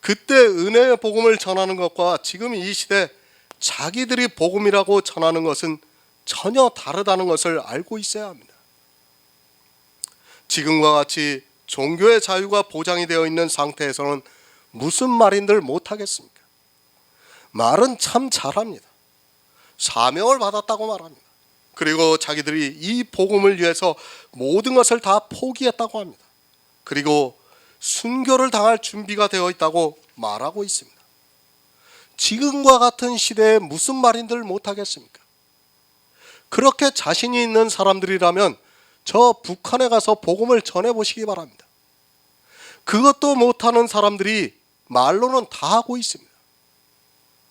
그때 은혜의 복음을 전하는 것과 지금 이 시대 자기들이 복음이라고 전하는 것은 전혀 다르다는 것을 알고 있어야 합니다. 지금과 같이 종교의 자유가 보장이 되어 있는 상태에서는 무슨 말인들 못하겠습니까? 말은 참 잘합니다. 사명을 받았다고 말합니다. 그리고 자기들이 이 복음을 위해서 모든 것을 다 포기했다고 합니다. 그리고 순교를 당할 준비가 되어 있다고 말하고 있습니다. 지금과 같은 시대에 무슨 말인들 못하겠습니까? 그렇게 자신이 있는 사람들이라면 저 북한에 가서 복음을 전해보시기 바랍니다. 그것도 못하는 사람들이 말로는 다 하고 있습니다.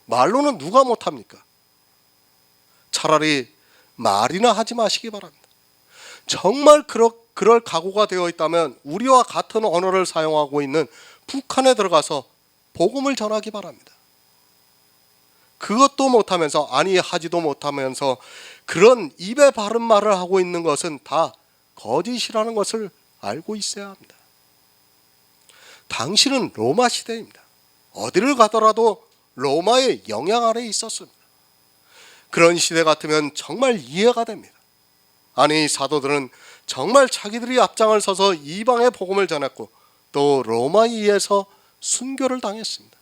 말로는 누가 못합니까? 차라리 말이나 하지 마시기 바랍니다. 정말 그럴 각오가 되어 있다면 우리와 같은 언어를 사용하고 있는 북한에 들어가서 복음을 전하기 바랍니다. 그것도 못하면서, 아니 하지도 못하면서 그런 입에 바른 말을 하고 있는 것은 다 거짓이라는 것을 알고 있어야 합니다. 당신은 로마 시대입니다. 어디를 가더라도 로마의 영향 아래에 있었습니다. 그런 시대 같으면 정말 이해가 됩니다. 아니, 사도들은 정말 자기들이 앞장을 서서 이방의 복음을 전했고 또 로마에 의해서 순교를 당했습니다.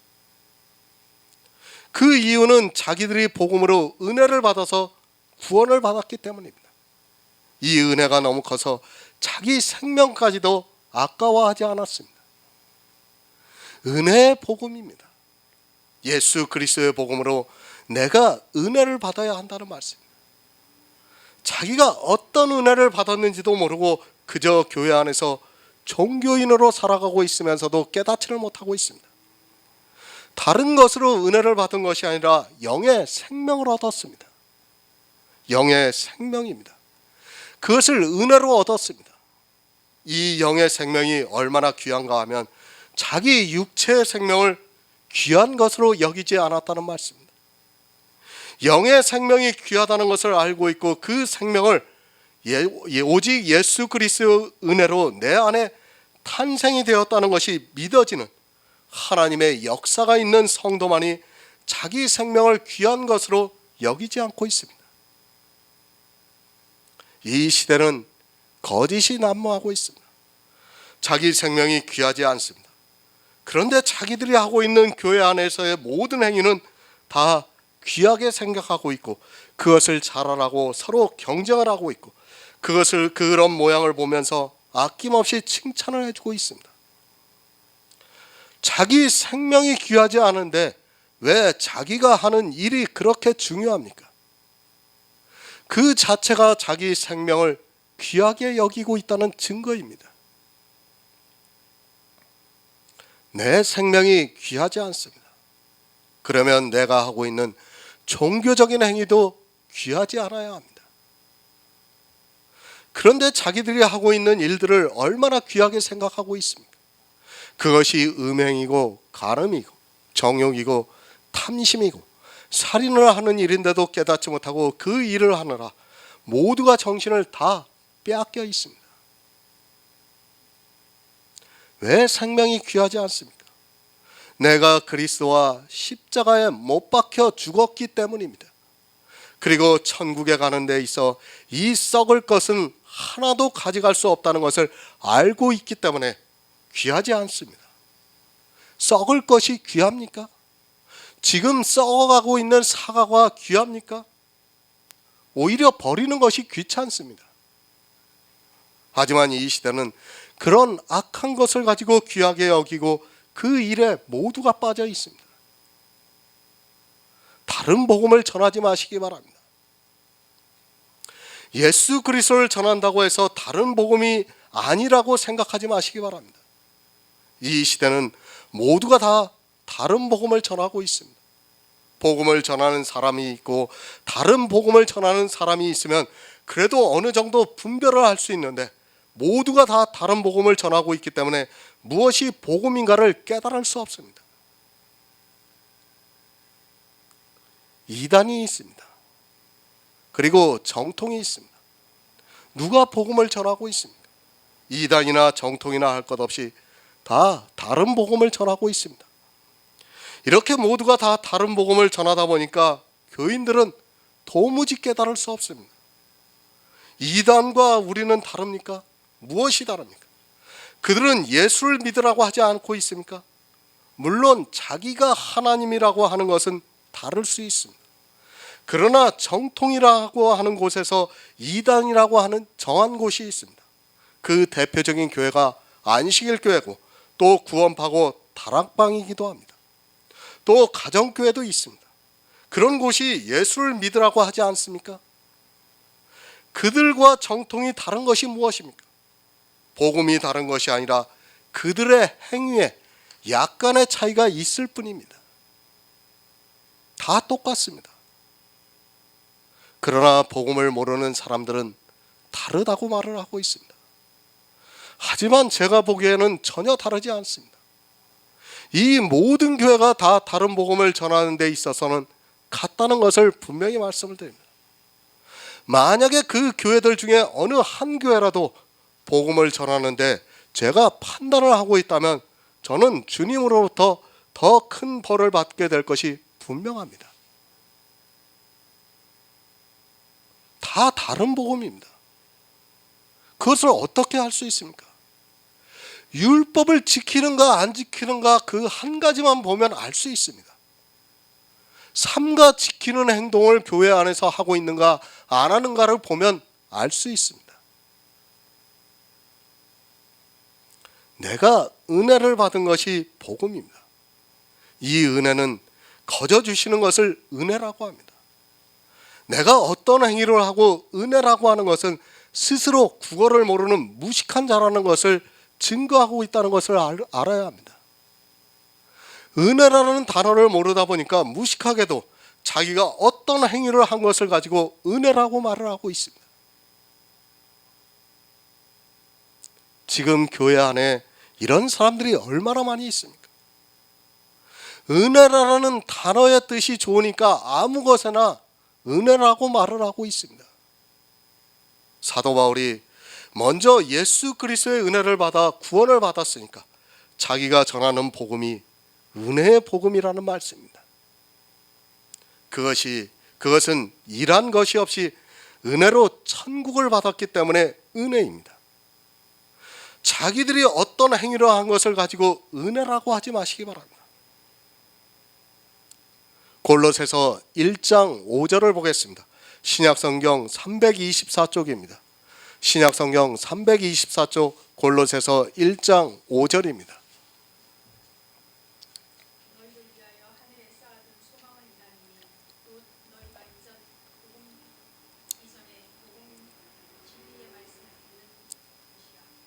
그 이유는 자기들이 복음으로 은혜를 받아서 구원을 받았기 때문입니다. 이 은혜가 너무 커서 자기 생명까지도 아까워하지 않았습니다. 은혜의 복음입니다. 예수 그리스도의 복음으로 내가 은혜를 받아야 한다는 말씀입니다. 자기가 어떤 은혜를 받았는지도 모르고 그저 교회 안에서 종교인으로 살아가고 있으면서도 깨닫지를 못하고 있습니다. 다른 것으로 은혜를 받은 것이 아니라 영의 생명을 얻었습니다. 영의 생명입니다. 그것을 은혜로 얻었습니다. 이 영의 생명이 얼마나 귀한가 하면 자기 육체의 생명을 귀한 것으로 여기지 않았다는 말씀입니다. 영의 생명이 귀하다는 것을 알고 있고 그 생명을 오직 예수 그리스도의 은혜로 내 안에 탄생이 되었다는 것이 믿어지는 하나님의 역사가 있는 성도만이 자기 생명을 귀한 것으로 여기지 않고 있습니다. 이 시대는 거짓이 난무하고 있습니다. 자기 생명이 귀하지 않습니다. 그런데 자기들이 하고 있는 교회 안에서의 모든 행위는 다 귀하게 생각하고 있고 그것을 잘하라고 서로 경쟁을 하고 있고 그것을 그런 모양을 보면서 아낌없이 칭찬을 해주고 있습니다. 자기 생명이 귀하지 않은데 왜 자기가 하는 일이 그렇게 중요합니까? 그 자체가 자기 생명을 귀하게 여기고 있다는 증거입니다. 내 생명이 귀하지 않습니다. 그러면 내가 하고 있는 종교적인 행위도 귀하지 않아야 합니다. 그런데 자기들이 하고 있는 일들을 얼마나 귀하게 생각하고 있습니까? 그것이 음행이고 간음이고 정욕이고 탐심이고 살인을 하는 일인데도 깨닫지 못하고 그 일을 하느라 모두가 정신을 다 빼앗겨 있습니다. 왜 생명이 귀하지 않습니까? 내가 그리스도와 십자가에 못 박혀 죽었기 때문입니다. 그리고 천국에 가는 데 있어 이 썩을 것은 하나도 가져갈 수 없다는 것을 알고 있기 때문에 귀하지 않습니다. 썩을 것이 귀합니까? 지금 썩어가고 있는 사과가 귀합니까? 오히려 버리는 것이 귀찮습니다. 하지만 이 시대는 그런 악한 것을 가지고 귀하게 여기고 그 일에 모두가 빠져 있습니다. 다른 복음을 전하지 마시기 바랍니다. 예수 그리스도를 전한다고 해서 다른 복음이 아니라고 생각하지 마시기 바랍니다. 이 시대는 모두가 다 다른 복음을 전하고 있습니다. 복음을 전하는 사람이 있고 다른 복음을 전하는 사람이 있으면 그래도 어느 정도 분별을 할 수 있는데 모두가 다 다른 복음을 전하고 있기 때문에 무엇이 복음인가를 깨달을 수 없습니다. 이단이 있습니다. 그리고 정통이 있습니다. 누가 복음을 전하고 있습니까? 이단이나 정통이나 할 것 없이 다 다른 복음을 전하고 있습니다. 이렇게 모두가 다 다른 복음을 전하다 보니까 교인들은 도무지 깨달을 수 없습니다. 이단과 우리는 다릅니까? 무엇이 다릅니까? 그들은 예수를 믿으라고 하지 않고 있습니까? 물론 자기가 하나님이라고 하는 것은 다를 수 있습니다. 그러나 정통이라고 하는 곳에서 이단이라고 하는 정한 곳이 있습니다. 그 대표적인 교회가 안식일 교회고 또 구원파고 다락방이기도 합니다. 또 가정교회도 있습니다. 그런 곳이 예수를 믿으라고 하지 않습니까? 그들과 정통이 다른 것이 무엇입니까? 복음이 다른 것이 아니라 그들의 행위에 약간의 차이가 있을 뿐입니다. 다 똑같습니다. 그러나 복음을 모르는 사람들은 다르다고 말을 하고 있습니다. 하지만 제가 보기에는 전혀 다르지 않습니다. 이 모든 교회가 다 다른 복음을 전하는 데 있어서는 같다는 것을 분명히 말씀을 드립니다. 만약에 그 교회들 중에 어느 한 교회라도 복음을 전하는데 제가 판단을 하고 있다면 저는 주님으로부터 더 큰 벌을 받게 될 것이 분명합니다. 다 다른 복음입니다. 그것을 어떻게 할 수 있습니까? 율법을 지키는가 안 지키는가 그 한 가지만 보면 알 수 있습니다. 삼가 지키는 행동을 교회 안에서 하고 있는가 안 하는가를 보면 알 수 있습니다. 내가 은혜를 받은 것이 복음입니다. 이 은혜는 거저 주시는 것을 은혜라고 합니다. 내가 어떤 행위를 하고 은혜라고 하는 것은 스스로 국어를 모르는 무식한 자라는 것을 증거하고 있다는 것을 알아야 합니다. 은혜라는 단어를 모르다 보니까 무식하게도 자기가 어떤 행위를 한 것을 가지고 은혜라고 말을 하고 있습니다. 지금 교회 안에 이런 사람들이 얼마나 많이 있습니까? 은혜라는 단어의 뜻이 좋으니까 아무 것에나 은혜라고 말을 하고 있습니다. 사도 바울이 먼저 예수 그리스도의 은혜를 받아 구원을 받았으니까 자기가 전하는 복음이 은혜의 복음이라는 말씀입니다. 그것은 일한 것이 없이 은혜로 천국을 받았기 때문에 은혜입니다. 자기들이 어떤 행위를 한 것을 가지고 은혜라고 하지 마시기 바랍니다. 골로새서 1장 5절을 보겠습니다. 신약성경 324쪽입니다. 신약성경 324쪽 골로새서 1장 5절입니다.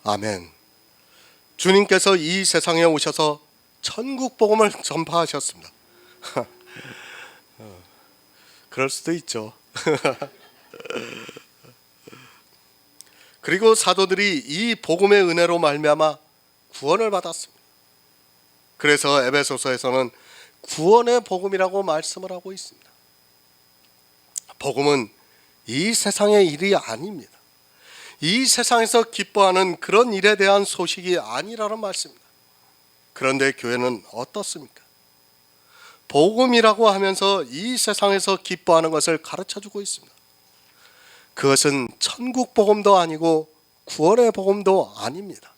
아멘. 주님께서 이 세상에 오셔서 천국 복음을 전파하셨습니다. 그럴 수도 있죠. 그리고 사도들이 이 복음의 은혜로 말미암아 구원을 받았습니다. 그래서 에베소서에서는 구원의 복음이라고 말씀을 하고 있습니다. 복음은 이 세상의 일이 아닙니다. 이 세상에서 기뻐하는 그런 일에 대한 소식이 아니라는 말씀입니다. 그런데 교회는 어떻습니까? 복음이라고 하면서 이 세상에서 기뻐하는 것을 가르쳐주고 있습니다. 그것은 천국 복음도 아니고 구원의 복음도 아닙니다.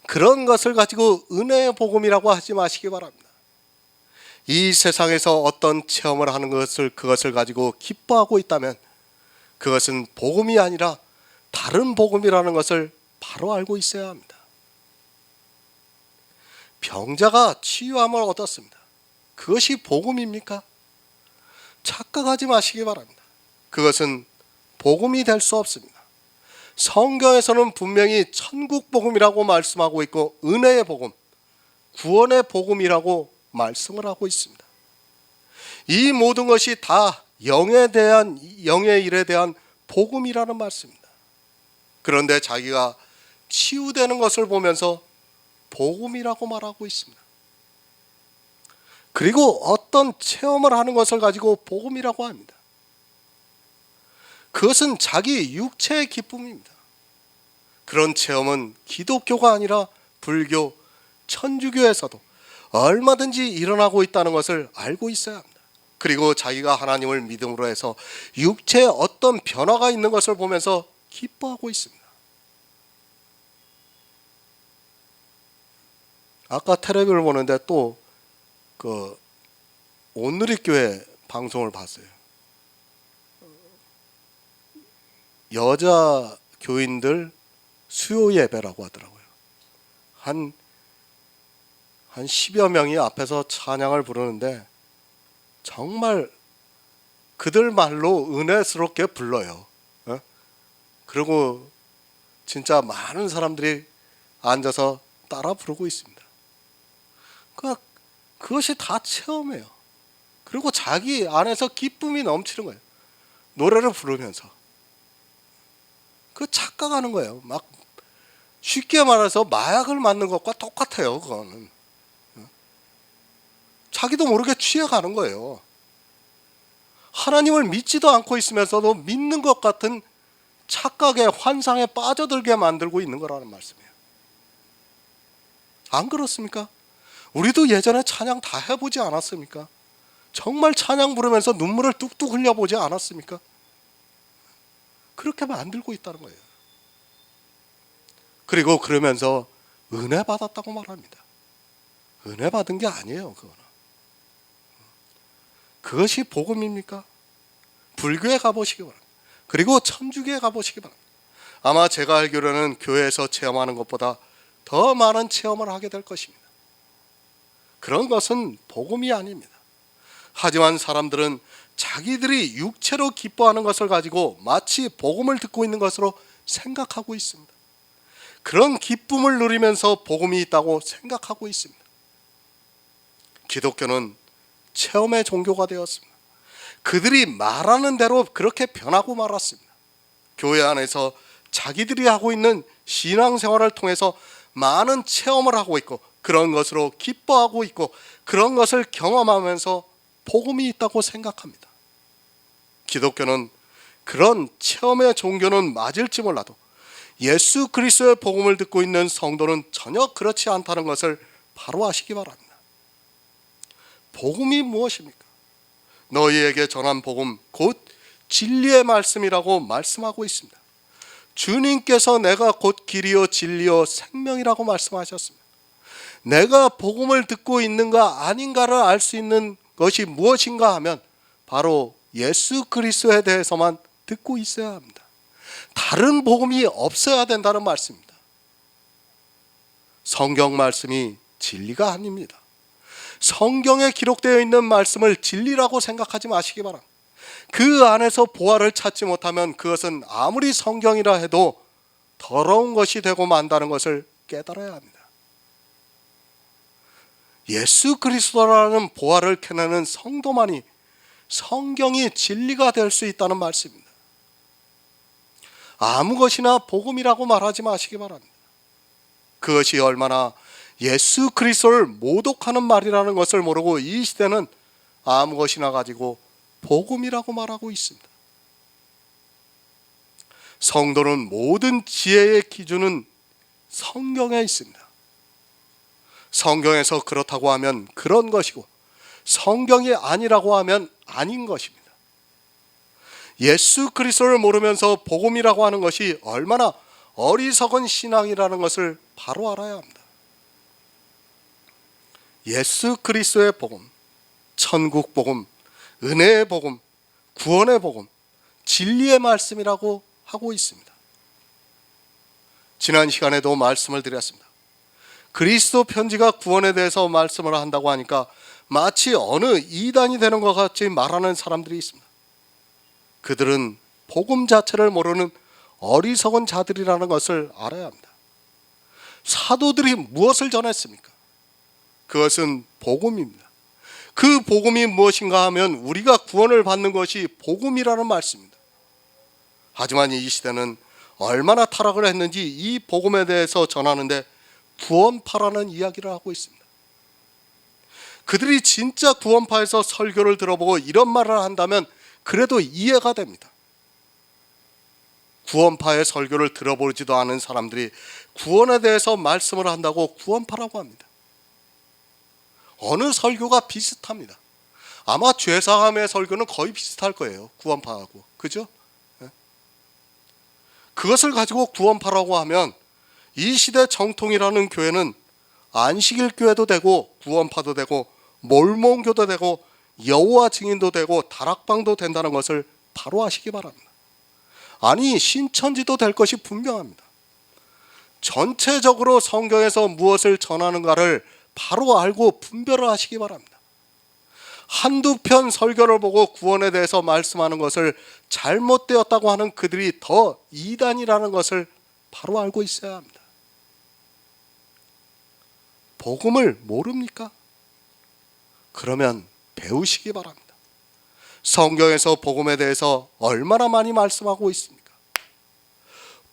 그런 것을 가지고 은혜의 복음이라고 하지 마시기 바랍니다. 이 세상에서 어떤 체험을 하는 그것을 가지고 기뻐하고 있다면 그것은 복음이 아니라 다른 복음이라는 것을 바로 알고 있어야 합니다. 병자가 치유함을 얻었습니다. 그것이 복음입니까? 착각하지 마시기 바랍니다. 그것은 복음이 될 수 없습니다. 성경에서는 분명히 천국 복음이라고 말씀하고 있고 은혜의 복음, 구원의 복음이라고 말씀을 하고 있습니다. 이 모든 것이 다 영의 일에 대한 복음이라는 말씀입니다. 그런데 자기가 치유되는 것을 보면서 복음이라고 말하고 있습니다. 그리고 어떤 체험을 하는 것을 가지고 복음이라고 합니다. 그것은 자기 육체의 기쁨입니다. 그런 체험은 기독교가 아니라 불교, 천주교에서도 얼마든지 일어나고 있다는 것을 알고 있어야 합니다. 그리고 자기가 하나님을 믿음으로 해서 육체에 어떤 변화가 있는 것을 보면서 기뻐하고 있습니다. 아까 텔레비를 보는데 또 온누리교회 방송을 봤어요. 여자 교인들 수요 예배라고 하더라고요. 한 10여 명이 앞에서 찬양을 부르는데 정말 그들 말로 은혜스럽게 불러요. 그리고 진짜 많은 사람들이 앉아서 따라 부르고 있습니다. 그것이 다 체험이에요. 그리고 자기 안에서 기쁨이 넘치는 거예요. 노래를 부르면서. 착각하는 거예요. 막 쉽게 말해서 마약을 맞는 것과 똑같아요. 그거는 자기도 모르게 취해가는 거예요. 하나님을 믿지도 않고 있으면서도 믿는 것 같은 착각에 환상에 빠져들게 만들고 있는 거라는 말씀이에요. 안 그렇습니까? 우리도 예전에 찬양 다 해보지 않았습니까? 정말 찬양 부르면서 눈물을 뚝뚝 흘려보지 않았습니까? 그렇게 만들고 있다는 거예요. 그리고 그러면서 은혜 받았다고 말합니다. 은혜 받은 게 아니에요. 그것이 복음입니까? 불교에 가보시기 바랍니다. 그리고 천주교에 가보시기 바랍니다. 아마 제가 알기로는 교회에서 체험하는 것보다 더 많은 체험을 하게 될 것입니다. 그런 것은 복음이 아닙니다. 하지만 사람들은 자기들이 육체로 기뻐하는 것을 가지고 마치 복음을 듣고 있는 것으로 생각하고 있습니다. 그런 기쁨을 누리면서 복음이 있다고 생각하고 있습니다. 기독교는 체험의 종교가 되었습니다. 그들이 말하는 대로 그렇게 변하고 말았습니다. 교회 안에서 자기들이 하고 있는 신앙생활을 통해서 많은 체험을 하고 있고 그런 것으로 기뻐하고 있고 그런 것을 경험하면서 복음이 있다고 생각합니다. 기독교는 그런 체험의 종교는 맞을지 몰라도 예수 그리스도의 복음을 듣고 있는 성도는 전혀 그렇지 않다는 것을 바로 아시기 바랍니다. 복음이 무엇입니까? 너희에게 전한 복음 곧 진리의 말씀이라고 말씀하고 있습니다. 주님께서 내가 곧 길이요 진리요 생명이라고 말씀하셨습니다. 내가 복음을 듣고 있는가 아닌가를 알 수 있는 것이 무엇인가 하면 바로 예수 그리스도에 대해서만 듣고 있어야 합니다. 다른 복음이 없어야 된다는 말씀입니다. 성경 말씀이 진리가 아닙니다. 성경에 기록되어 있는 말씀을 진리라고 생각하지 마시기 바랍니다. 그 안에서 보화를 찾지 못하면 그것은 아무리 성경이라 해도 더러운 것이 되고 만다는 것을 깨달아야 합니다. 예수 그리스도라는 보화를 캐내는 성도만이 성경이 진리가 될 수 있다는 말씀입니다. 아무 것이나 복음이라고 말하지 마시기 바랍니다. 그것이 얼마나 예수 그리스도를 모독하는 말이라는 것을 모르고 이 시대는 아무 것이나 가지고 복음이라고 말하고 있습니다. 성도는 모든 지혜의 기준은 성경에 있습니다. 성경에서 그렇다고 하면 그런 것이고 성경이 아니라고 하면 아닌 것입니다. 예수 그리스도를 모르면서 복음이라고 하는 것이 얼마나 어리석은 신앙이라는 것을 바로 알아야 합니다. 예수 그리스도의 복음, 천국 복음, 은혜의 복음, 구원의 복음, 진리의 말씀이라고 하고 있습니다. 지난 시간에도 말씀을 드렸습니다. 그리스도 편지가 구원에 대해서 말씀을 한다고 하니까 마치 어느 이단이 되는 것 같이 말하는 사람들이 있습니다. 그들은 복음 자체를 모르는 어리석은 자들이라는 것을 알아야 합니다. 사도들이 무엇을 전했습니까? 그것은 복음입니다. 그 복음이 무엇인가 하면 우리가 구원을 받는 것이 복음이라는 말씀입니다. 하지만 이 시대는 얼마나 타락을 했는지 이 복음에 대해서 전하는데 구원파라는 이야기를 하고 있습니다. 그들이 진짜 구원파에서 설교를 들어보고 이런 말을 한다면 그래도 이해가 됩니다. 구원파의 설교를 들어보지도 않은 사람들이 구원에 대해서 말씀을 한다고 구원파라고 합니다. 어느 설교가 비슷합니다. 아마 죄사함의 설교는 거의 비슷할 거예요. 구원파하고. 그죠? 그것을 가지고 구원파라고 하면 이 시대 정통이라는 교회는 안식일 교회도 되고 구원파도 되고 몰몬교도 되고 여호와 증인도 되고 다락방도 된다는 것을 바로 아시기 바랍니다. 아니 신천지도 될 것이 분명합니다. 전체적으로 성경에서 무엇을 전하는가를 바로 알고 분별을 하시기 바랍니다. 한두 편 설교를 보고 구원에 대해서 말씀하는 것을 잘못되었다고 하는 그들이 더 이단이라는 것을 바로 알고 있어야 합니다. 복음을 모릅니까? 그러면 배우시기 바랍니다. 성경에서 복음에 대해서 얼마나 많이 말씀하고 있습니까?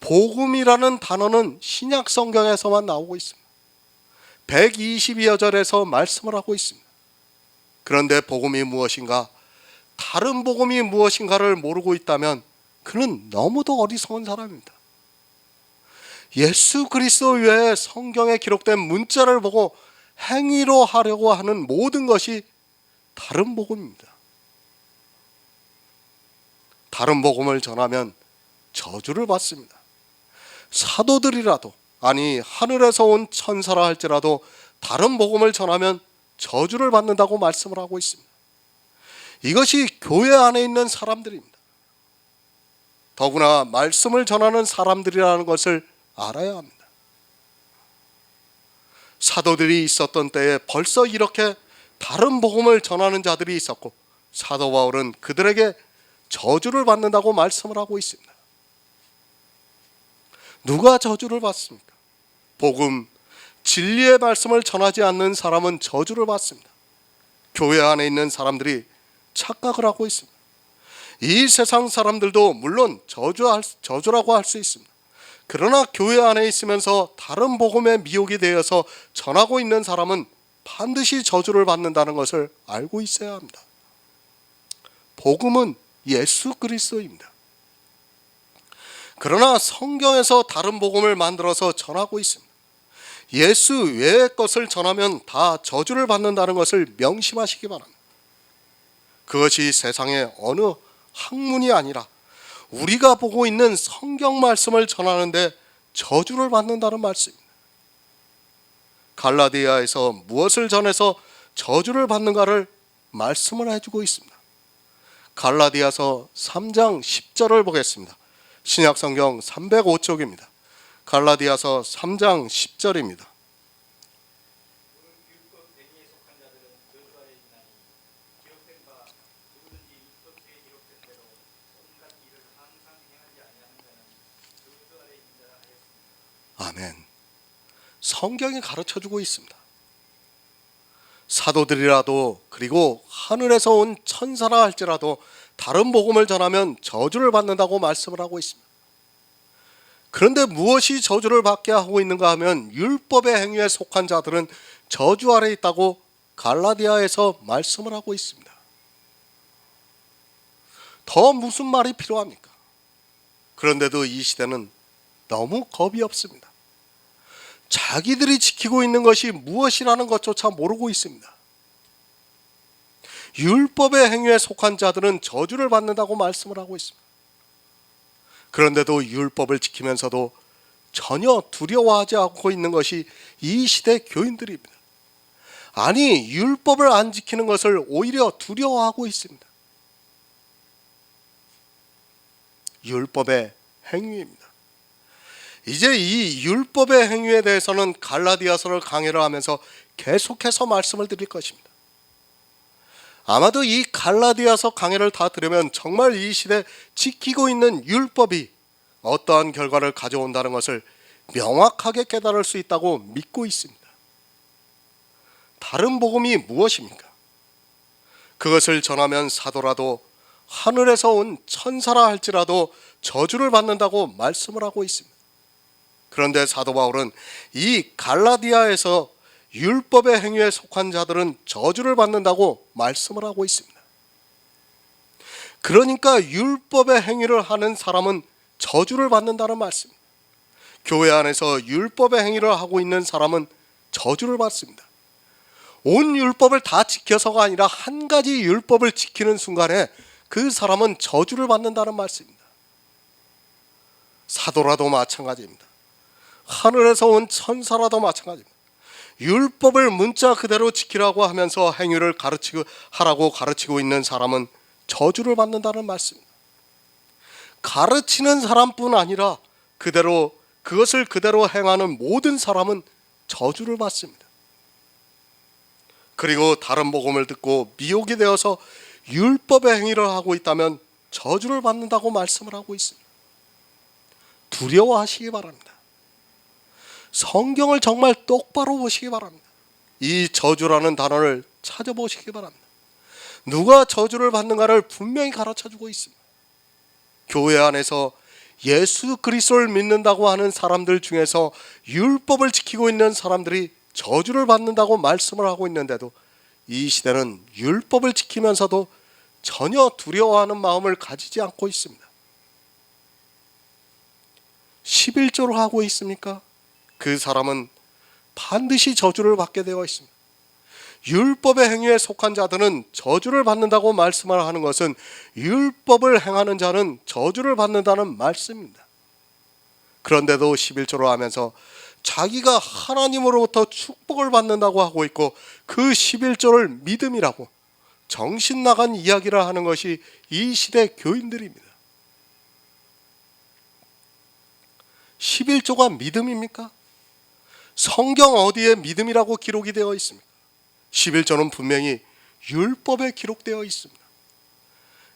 복음이라는 단어는 신약 성경에서만 나오고 있습니다. 122여 절에서 말씀을 하고 있습니다. 그런데 복음이 무엇인가? 다른 복음이 무엇인가를 모르고 있다면 그는 너무도 어리석은 사람입니다. 예수 그리스도 외에 성경에 기록된 문자를 보고 행위로 하려고 하는 모든 것이 다른 복음입니다. 다른 복음을 전하면 저주를 받습니다. 사도들이라도, 아니 하늘에서 온 천사라 할지라도 다른 복음을 전하면 저주를 받는다고 말씀을 하고 있습니다. 이것이 교회 안에 있는 사람들입니다. 더구나 말씀을 전하는 사람들이라는 것을 알아야 합니다. 사도들이 있었던 때에 벌써 이렇게 다른 복음을 전하는 자들이 있었고, 사도 바울은 그들에게 저주를 받는다고 말씀을 하고 있습니다. 누가 저주를 받습니까? 복음, 진리의 말씀을 전하지 않는 사람은 저주를 받습니다. 교회 안에 있는 사람들이 착각을 하고 있습니다. 이 세상 사람들도 물론 저주라고 할 수 있습니다. 그러나 교회 안에 있으면서 다른 복음에 미혹이 되어서 전하고 있는 사람은 반드시 저주를 받는다는 것을 알고 있어야 합니다. 복음은 예수 그리스도입니다. 그러나 성경에서 다른 복음을 만들어서 전하고 있습니다. 예수 외의 것을 전하면 다 저주를 받는다는 것을 명심하시기 바랍니다. 그것이 세상의 어느 학문이 아니라 우리가 보고 있는 성경 말씀을 전하는데 저주를 받는다는 말씀입니다. 갈라디아에서 무엇을 전해서 저주를 받는가를 말씀을 해주고 있습니다. 갈라디아서 3장 10절을 보겠습니다. 신약성경 305쪽입니다. 갈라디아서 3장 10절입니다. 아멘. 성경이 가르쳐주고 있습니다. 사도들이라도, 그리고 하늘에서 온 천사라 할지라도 다른 복음을 전하면 저주를 받는다고 말씀을 하고 있습니다. 그런데 무엇이 저주를 받게 하고 있는가 하면 율법의 행위에 속한 자들은 저주 아래 있다고 갈라디아에서 말씀을 하고 있습니다. 더 무슨 말이 필요합니까? 그런데도 이 시대는 너무 겁이 없습니다. 자기들이 지키고 있는 것이 무엇이라는 것조차 모르고 있습니다. 율법의 행위에 속한 자들은 저주를 받는다고 말씀을 하고 있습니다. 그런데도 율법을 지키면서도 전혀 두려워하지 않고 있는 것이 이 시대 교인들입니다. 아니, 율법을 안 지키는 것을 오히려 두려워하고 있습니다. 율법의 행위입니다. 이제 이 율법의 행위에 대해서는 갈라디아서를 강해를 하면서 계속해서 말씀을 드릴 것입니다. 아마도 이 갈라디아서 강해를 다 들으면 정말 이 시대 지키고 있는 율법이 어떠한 결과를 가져온다는 것을 명확하게 깨달을 수 있다고 믿고 있습니다. 다른 복음이 무엇입니까? 그것을 전하면 사도라도, 하늘에서 온 천사라 할지라도 저주를 받는다고 말씀을 하고 있습니다. 그런데 사도 바울은 이 갈라디아에서 율법의 행위에 속한 자들은 저주를 받는다고 말씀을 하고 있습니다. 그러니까 율법의 행위를 하는 사람은 저주를 받는다는 말씀입니다. 교회 안에서 율법의 행위를 하고 있는 사람은 저주를 받습니다. 온 율법을 다 지켜서가 아니라 한 가지 율법을 지키는 순간에 그 사람은 저주를 받는다는 말씀입니다. 사도라도 마찬가지입니다. 하늘에서 온 천사라도 마찬가지입니다. 율법을 문자 그대로 지키라고 하면서 행위를 하라고 가르치고 있는 사람은 저주를 받는다는 말씀입니다. 가르치는 사람뿐 아니라 그것을 그대로 행하는 모든 사람은 저주를 받습니다. 그리고 다른 복음을 듣고 미혹이 되어서 율법의 행위를 하고 있다면 저주를 받는다고 말씀을 하고 있습니다. 두려워하시기 바랍니다. 성경을 정말 똑바로 보시기 바랍니다. 이 저주라는 단어를 찾아보시기 바랍니다. 누가 저주를 받는가를 분명히 가르쳐주고 있습니다. 교회 안에서 예수 그리스도를 믿는다고 하는 사람들 중에서 율법을 지키고 있는 사람들이 저주를 받는다고 말씀을 하고 있는데도 이 시대는 율법을 지키면서도 전혀 두려워하는 마음을 가지지 않고 있습니다. 11조를 하고 있습니까? 그 사람은 반드시 저주를 받게 되어 있습니다. 율법의 행위에 속한 자들은 저주를 받는다고 말씀을 하는 것은 율법을 행하는 자는 저주를 받는다는 말씀입니다. 그런데도 11조를 하면서 자기가 하나님으로부터 축복을 받는다고 하고 있고 그 11조를 믿음이라고 정신 나간 이야기를 하는 것이 이 시대 교인들입니다. 11조가 믿음입니까? 성경 어디에 믿음이라고 기록이 되어 있습니까? 11조는 분명히 율법에 기록되어 있습니다.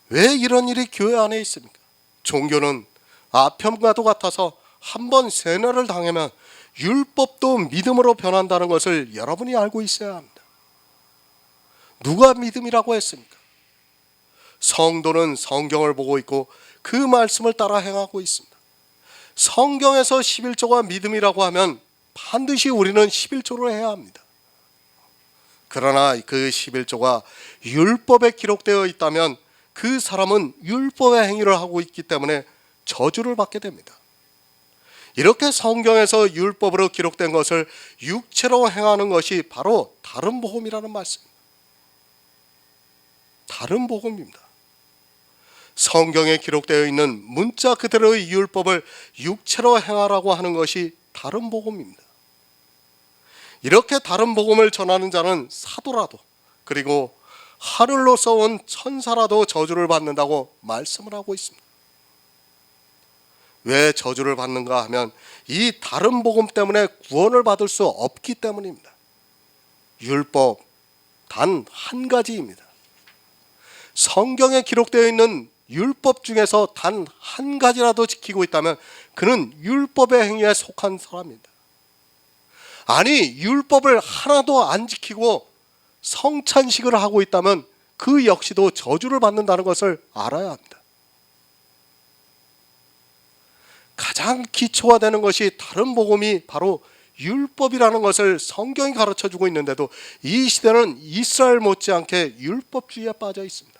왜 이런 일이 교회 안에 있습니까? 종교는 아편과도 같아서 한번 세뇌를 당하면 율법도 믿음으로 변한다는 것을 여러분이 알고 있어야 합니다. 누가 믿음이라고 했습니까? 성도는 성경을 보고 있고 그 말씀을 따라 행하고 있습니다. 성경에서 11조가 믿음이라고 하면 반드시 우리는 11조를 해야 합니다. 그러나 그 11조가 율법에 기록되어 있다면 그 사람은 율법의 행위를 하고 있기 때문에 저주를 받게 됩니다. 이렇게 성경에서 율법으로 기록된 것을 육체로 행하는 것이 바로 다른 복음이라는 말씀입니다. 다른 복음입니다. 성경에 기록되어 있는 문자 그대로의 율법을 육체로 행하라고 하는 것이 다른 복음입니다. 이렇게 다른 복음을 전하는 자는 사도라도 그리고 하늘로서 온 천사라도 저주를 받는다고 말씀을 하고 있습니다. 왜 저주를 받는가 하면 이 다른 복음 때문에 구원을 받을 수 없기 때문입니다. 율법 단 한 가지입니다. 성경에 기록되어 있는 율법 중에서 단 한 가지라도 지키고 있다면 그는 율법의 행위에 속한 사람입니다. 아니, 율법을 하나도 안 지키고 성찬식을 하고 있다면 그 역시도 저주를 받는다는 것을 알아야 합니다. 가장 기초가 되는 것이 다른 복음이 바로 율법이라는 것을 성경이 가르쳐주고 있는데도 이 시대는 이스라엘 못지않게 율법주의에 빠져 있습니다.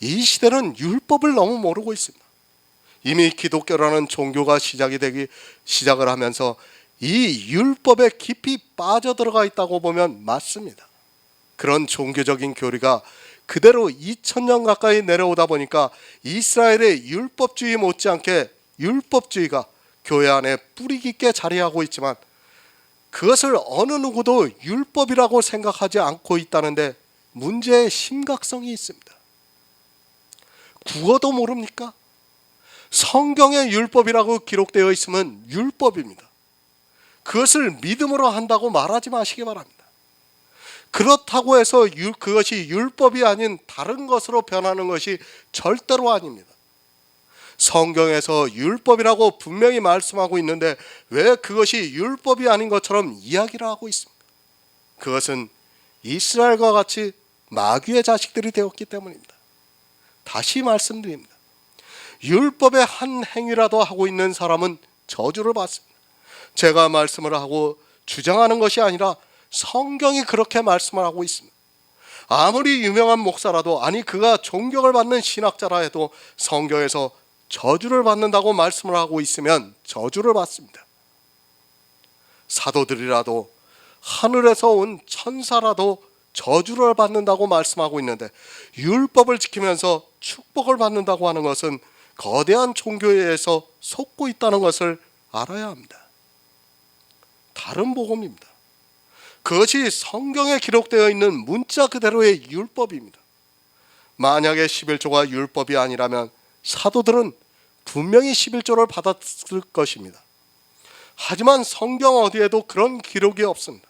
이 시대는 율법을 너무 모르고 있습니다. 이미 기독교라는 종교가 시작을 하면서 이 율법에 깊이 빠져들어가 있다고 보면 맞습니다. 그런 종교적인 교리가 그대로 2000년 가까이 내려오다 보니까 이스라엘의 율법주의 못지않게 율법주의가 교회 안에 뿌리 깊게 자리하고 있지만 그것을 어느 누구도 율법이라고 생각하지 않고 있다는데 문제의 심각성이 있습니다. 국어도 모릅니까? 성경에 율법이라고 기록되어 있으면 율법입니다. 그것을 믿음으로 한다고 말하지 마시기 바랍니다. 그렇다고 해서 그것이 율법이 아닌 다른 것으로 변하는 것이 절대로 아닙니다. 성경에서 율법이라고 분명히 말씀하고 있는데 왜 그것이 율법이 아닌 것처럼 이야기를 하고 있습니까? 그것은 이스라엘과 같이 마귀의 자식들이 되었기 때문입니다. 다시 말씀드립니다. 율법의 한 행위라도 하고 있는 사람은 저주를 받습니다. 제가 말씀을 하고 주장하는 것이 아니라 성경이 그렇게 말씀을 하고 있습니다. 아무리 유명한 목사라도, 아니 그가 존경을 받는 신학자라 해도 성경에서 저주를 받는다고 말씀을 하고 있으면 저주를 받습니다. 사도들이라도 하늘에서 온 천사라도 저주를 받는다고 말씀하고 있는데 율법을 지키면서 축복을 받는다고 하는 것은 거대한 종교에 의해서 속고 있다는 것을 알아야 합니다. 다른 복음입니다. 그것이 성경에 기록되어 있는 문자 그대로의 율법입니다. 만약에 11조가 율법이 아니라면 사도들은 분명히 11조를 받았을 것입니다. 하지만 성경 어디에도 그런 기록이 없습니다.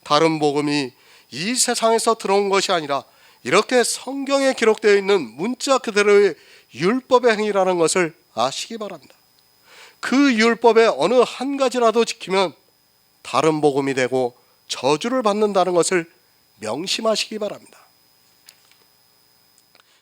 다른 복음이 이 세상에서 들어온 것이 아니라 이렇게 성경에 기록되어 있는 문자 그대로의 율법의 행위라는 것을 아시기 바랍니다. 그 율법의 어느 한 가지라도 지키면 다른 복음이 되고 저주를 받는다는 것을 명심하시기 바랍니다.